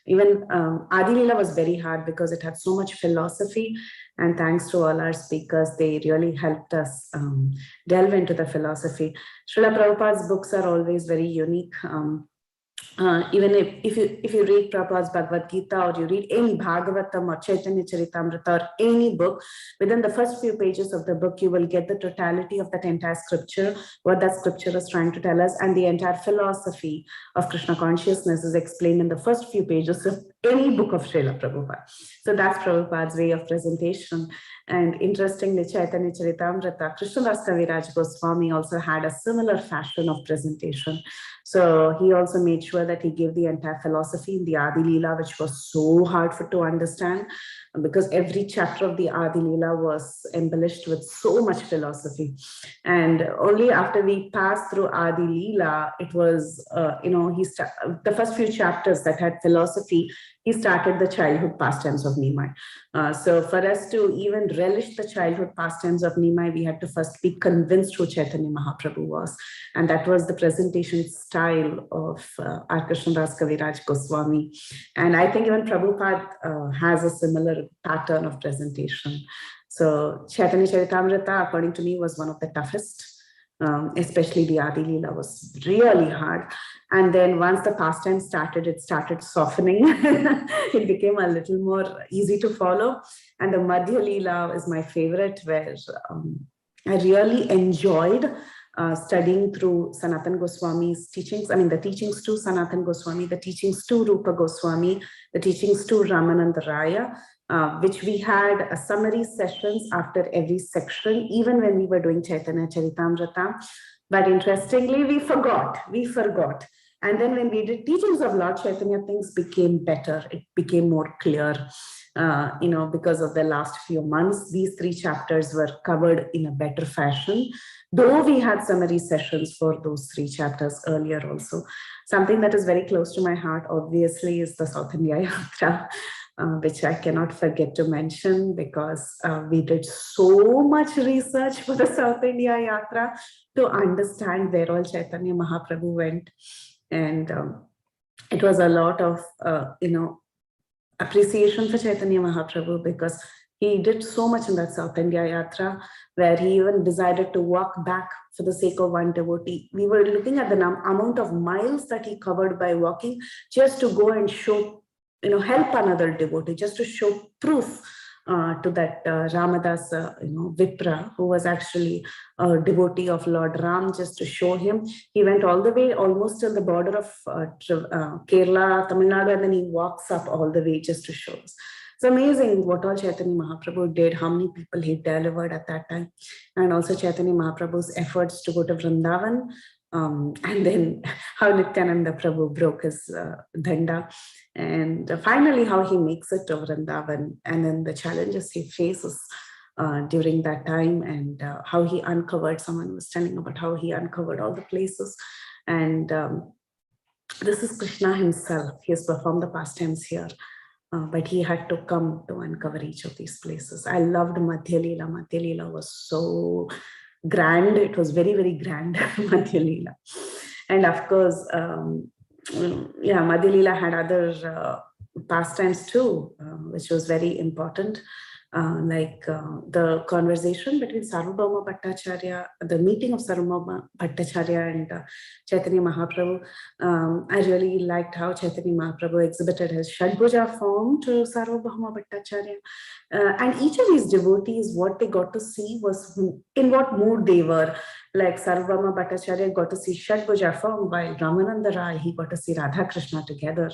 Even Adi-lila was very hard because it had so much philosophy, and thanks to all our speakers, they really helped us delve into the philosophy. Srila Prabhupada's books are always very unique. Even if you read Prabhupada's Bhagavad Gita, or you read any Bhagavatam or Caitanya Caritamrta or any book, within the first few pages of the book, you will get the totality of that entire scripture, what that scripture is trying to tell us, and the entire philosophy of Krishna consciousness is explained in the first few pages of any book of Srila Prabhupada. So that's Prabhupada's way of presentation. And interestingly, Caitanya Caritamrta, Krishnadas Kaviraj Goswami also had a similar fashion of presentation. So he also made sure that he gave the entire philosophy in the Adi-lila, which was so hard to understand, because every chapter of the Adi-lila was embellished with so much philosophy. And only after we passed through Adi-lila, it was, the first few chapters that had philosophy, he started the childhood pastimes of Nimai. So for us to even relish the childhood pastimes of Nimai, we had to first be convinced who Chaitanya Mahaprabhu was. And that was the presentation style of our Krishnadas Kaviraj Goswami. And I think even Prabhupada has a similar pattern of presentation. So Caitanya Caritamrta, according to me, was one of the toughest. Especially the Adi-lila was really hard. And then once the pastime started, it started softening. It became a little more easy to follow. And the Madhya-lila is my favorite, where I really enjoyed studying through Sanatan Goswami's teachings. I mean, the teachings to Sanatan Goswami, the teachings to Rupa Goswami, the teachings to Ramananda Raya, which we had summary sessions after every section, even when we were doing Caitanya Caritamrta. But interestingly, we forgot. And then when we did teachings of Lord Chaitanya, things became better. It became more clear, because of the last few months, these 3 chapters were covered in a better fashion. Though we had summary sessions for those 3 chapters earlier also. Something that is very close to my heart, obviously, is the South India Yatra, which I cannot forget to mention, because we did so much research for the South India Yatra to understand where all Chaitanya Mahaprabhu went. And it was a lot of, appreciation for Chaitanya Mahaprabhu, because he did so much in that South India Yatra, where he even decided to walk back for the sake of one devotee. We were looking at the amount of miles that he covered by walking, just to go and show, help another devotee, just to show proof to that Ramadas, Vipra, who was actually a devotee of Lord Ram, just to show him. He went all the way almost to the border of Kerala, Tamil Nadu, and then he walks up all the way just to show us. It's amazing what all Chaitanya Mahaprabhu did, how many people he delivered at that time, and also Chaitanya Mahaprabhu's efforts to go to Vrindavan, and then how Nityananda Prabhu broke his dhanda, and finally how he makes it to Vrindavan, and then the challenges he faces. during that time, and how he uncovered, someone was telling about how he uncovered all the places. And this is Krishna himself. He has performed the pastimes here. But he had to come to uncover each of these places. I loved Madhya Leela. Madhya Leela was so grand. It was very, very grand, Madhya Leela. And of course, Madhya Leela had other pastimes too, which was very important. Like the conversation between Sarvabhauma Bhattacharya, the meeting of Sarvabhauma Bhattacharya and Chaitanya Mahaprabhu. I really liked how Chaitanya Mahaprabhu exhibited his Shadbhuja form to Sarvabhauma Bhattacharya. And each of these devotees, what they got to see was in what mood they were. Like Sarvabhauma Bhattacharya got to see Shadbhuja form, while Ramananda Rai, he got to see Radha Krishna together.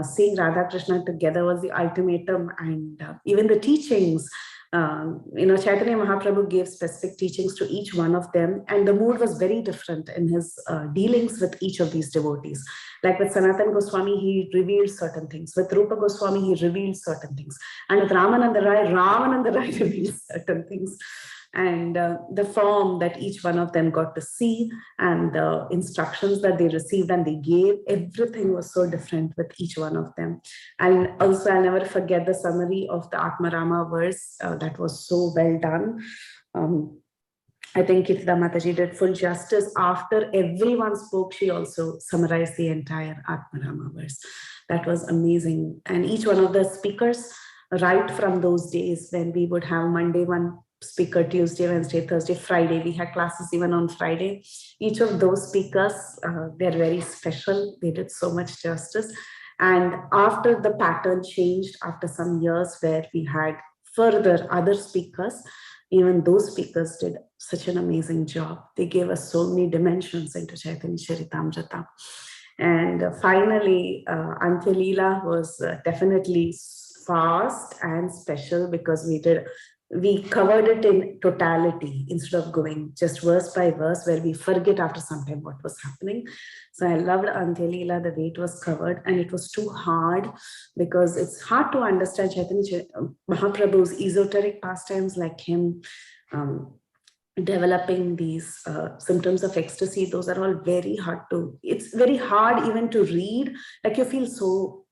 Seeing Radha Krishna together was the ultimatum, and even the teachings, Chaitanya Mahaprabhu gave specific teachings to each one of them, and the mood was very different in his dealings with each of these devotees. Like with Sanatana Goswami, he revealed certain things. With Rupa Goswami, he revealed certain things. And with Ramananda Rai revealed certain things. And the form that each one of them got to see, and the instructions that they received and they gave, everything was so different with each one of them. And also, I'll never forget the summary of the Atmarama verse. That was so well done. I think Kirtida Mataji did full justice. After everyone spoke, she also summarized the entire Atmarama verse. That was amazing. And each one of the speakers, right from those days when we would have Monday one speaker, Tuesday, Wednesday, Thursday, Friday. We had classes even on Friday. Each of those speakers, they're very special. They did so much justice. And after the pattern changed, after some years where we had further other speakers, even those speakers did such an amazing job. They gave us so many dimensions into Chaitanya Caritamrta. And finally, Antya Leela was definitely fast and special because we covered it in totality instead of going just verse by verse where we forget after some time what was happening. So I loved Antya Leela, the way it was covered, and it was too hard because it's hard to understand Chaitanya Mahaprabhu's esoteric pastimes, like him developing these symptoms of ecstasy. Those are all very hard it's very hard even to read. Like you feel so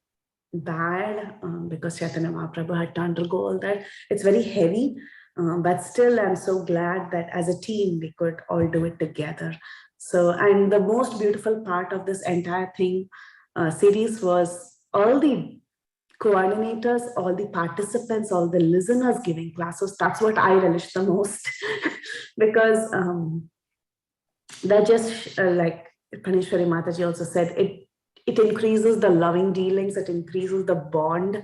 bad because Chaitanya Mahaprabhu had to undergo all that. It's very heavy, but still I'm so glad that as a team we could all do it together. So, and the most beautiful part of this entire thing series was all the coordinators, all the participants, all the listeners giving classes. That's what I relished the most because that just like Panishwari Mataji also said, it increases the loving dealings, it increases the bond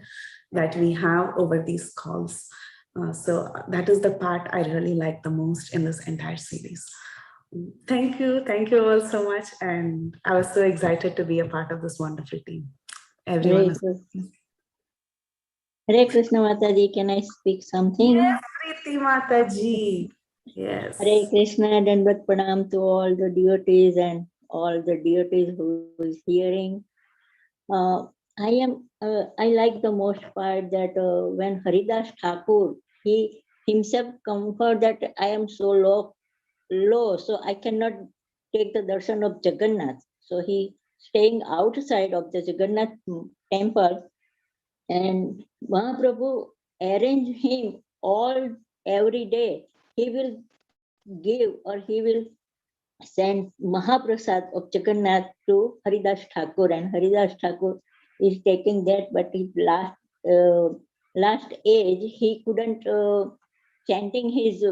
that we have over these calls. So that is the part I really like the most in this entire series. Thank you all so much. And I was so excited to be a part of this wonderful team. Everyone is Hare Krishna Mataji, can I speak something? Yes, Preeti Mataji. Yes. Hare Krishna, Dandavat Pranam to all the devotees and all the devotees who is hearing. I like the most part that when Haridas Thakur, he himself comfort that I am so low, so I cannot take the darshan of Jagannath. So he staying outside of the Jagannath temple, and Mahaprabhu arrange him every day. He will give or he will send Mahaprasad of Jagannath to Haridas Thakur, and Haridas Thakur is taking that, but his last age he couldn't chanting his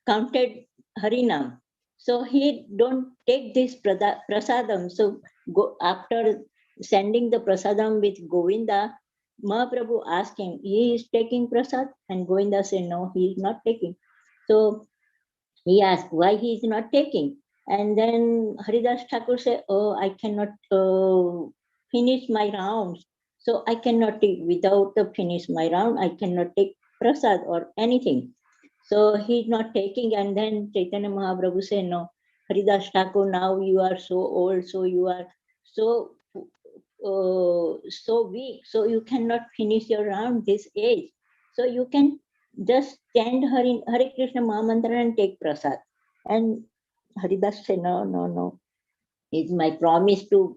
counted Harinam. So he don't take this prasadam. So go after sending the prasadam with Govinda, Mahaprabhu asked him, he is taking prasad? And Govinda said, no, he is not taking. So he asked why he is not taking. And then Haridas Thakur said, oh, I cannot finish my rounds. So I cannot take, without the finish my round, I cannot take prasad or anything. So he's not taking. And then Chaitanya Mahaprabhu said, no, Haridas Thakur, now you are so old, so you are so weak, so you cannot finish your round this age. So you can just chant Hare Krishna Mahamantra and take prasad. And Haridas said, no. It's my promise to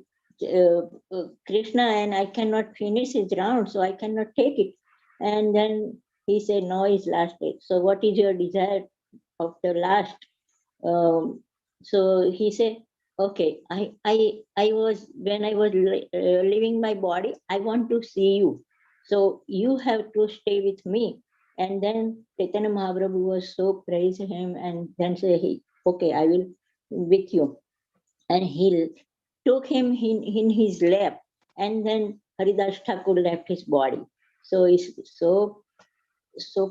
Krishna, and I cannot finish his round, so I cannot take it. And then he said, no, it's last day. So what is your desire of the last? So he said, okay, I was, when I was leaving my body, I want to see you. So you have to stay with me. And then Caitanya Mahaprabhu was so praised him, and then say, okay, I will with you. And he took him in his lap, and then Haridas Thakur left his body. So it's so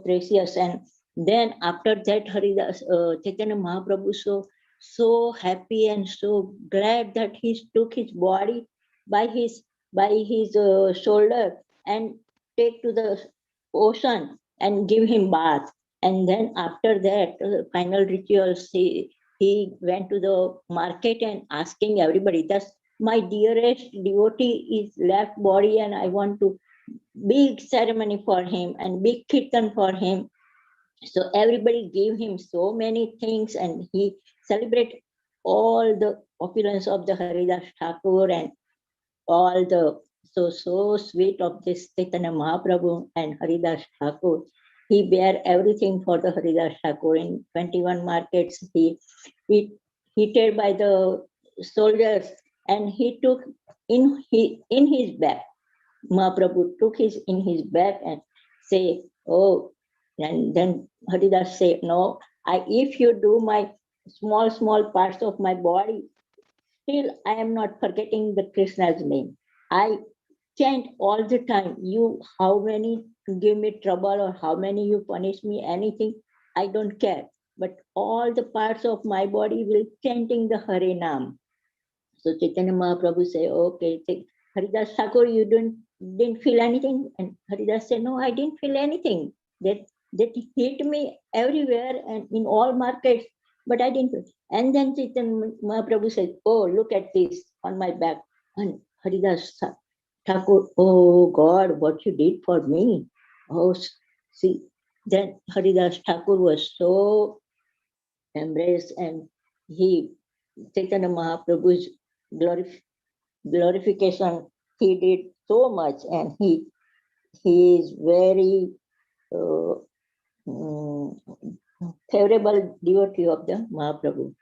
precious. And then after that, Haridas Caitanya Mahaprabhu so happy and so glad that he took his body by his shoulder and take to the ocean and give him bath. And then after that, final rituals, he went to the market and asking everybody, "Thus, my dearest devotee is left body, and I want to big ceremony for him and big kirtan for him." So everybody gave him so many things, and he celebrated all the opulence of the Haridas Thakur and all the so sweet of this Caitanya Mahaprabhu and Haridas Thakur. He bear everything for the Haridas Thakur. In 21 markets, he heated by the soldiers, and he took in his bag. Mahaprabhu took in his bag and say, oh, and then Haridas say, no, if you do my small parts of my body, still I am not forgetting the Krishna's name. I chant all the time. You, how many give me trouble or how many you punish me, anything, I don't care. But all the parts of my body will chanting the Hare Nam. So Caitanya Mahaprabhu say, okay, Haridas Thakur, you didn't feel anything? And Haridas said, no, I didn't feel anything. That hit me everywhere and in all markets, but I didn't feel. And then Caitanya Mahaprabhu said, oh, look at this on my back. And Haridas Thakur, oh God, what you did for me. Oh, see, then Haridas Thakur was so embraced, and Caitanya Mahaprabhu's glorification, he did so much, and he is very favorable devotee of the Mahaprabhu.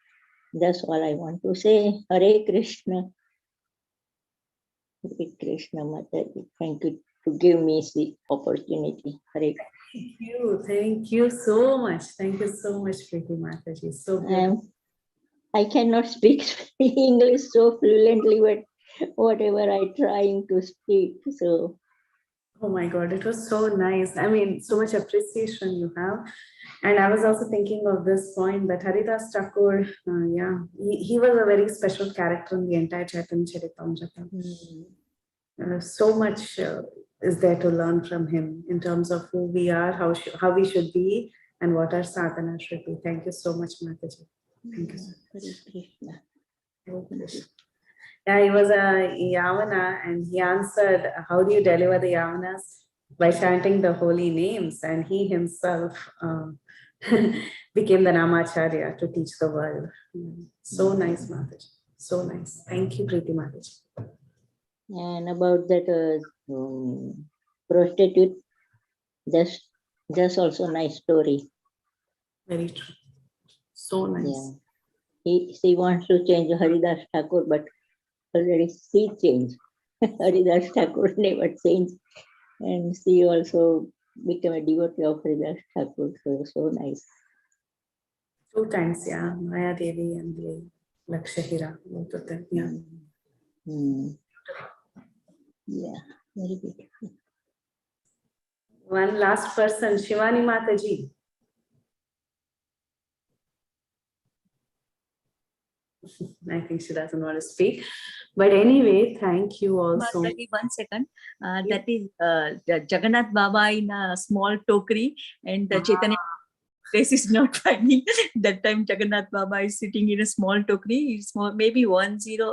That's all I want to say. Hare Krishna. Hare Krishna Mataji. Thank you to give me the opportunity. Hare Thank you so much. Thank you so much, Preeti Mataji. So good. I cannot speak English so fluently, but whatever I trying to speak. So, oh my God, it was so nice. I mean, so much appreciation you have. And I was also thinking of this point that Haridas Thakur, he was a very special character in the entire Chaitanya Caritamrta. So much is there to learn from him in terms of who we are, how we should be, and what our sadhana should be. Thank you so much, Mataji. Thank you so much. Yeah, he was a Yavana, and he answered, how do you deliver the Yavanas? By chanting the holy names. And he himself became the Namacharya to teach the world. So nice, Mataji. So nice. Thank you, Preeti Mataji. And about that prostitute, that's also nice story. Very true. So nice. Yeah. She wants to change Haridas Thakur, but already she changed. Haridas Thakur never changed. And she also became a devotee of Haridas Thakur. So nice. 2 times, yeah. Maya Devi and the Lakshahira, both of them, yeah. Yeah, very good. One last person, Shivani Mataji. I think she doesn't want to speak. But anyway, thank you also. Mataji, 1 second. That is Jagannath Baba in a small tokri, and the Chaitanya place is not finding. That time Jagannath Baba is sitting in a small tokri. It's maybe 108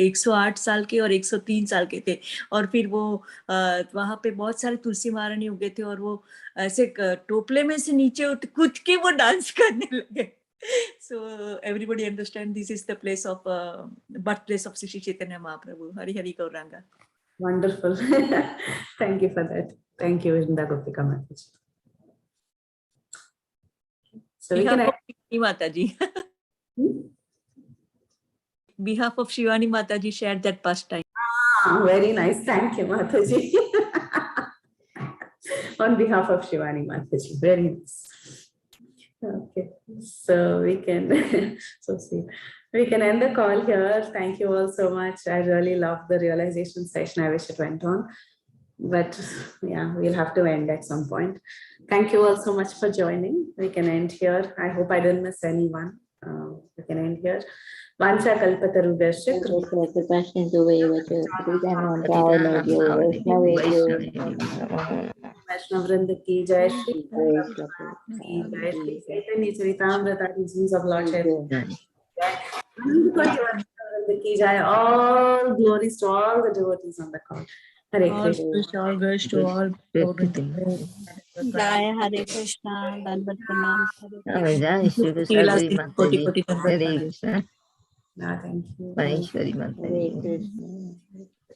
108 साल के और 103 साल के थे, और फिर वो वहां पे बहुत सारे तुलसी महारानी उगे थे, और वो ऐसे टोपले में से नीचे कूद के वो डांस करने लगे. So everybody understand this is the place of birthplace of Sri Chaitanya Mahaprabhu. Hari Hari Gauranga. Wonderful. Thank you for that. Thank you, Vrinda Gopika Mataji. So we can. Mataji. Behalf of Shivani Mataji shared that pastime. Very nice. Thank you, Mataji. On behalf of Shivani Mataji. Very nice. Okay, so we can so sweet. We can end the call here. Thank you all so much. I really loved the realization session. I wish it went on, but yeah, we'll have to end at some point. Thank you all so much for joining. We can end here. I hope I didn't miss anyone. We can end here. Vancha kalpatarubhyascha Vaishnavrinda ki jai, Shri Caitanya Charitamrta, teachings of Lord Chaitanya ki jai. All glories to all the devotees on the call. Hare Krishna. All goes to all. Jai Hare Krishna. Dandavat Pranam. Jai Shri Krishna. Hare Krishna. Thank you. Maheshwari Mataji. Hare Krishna.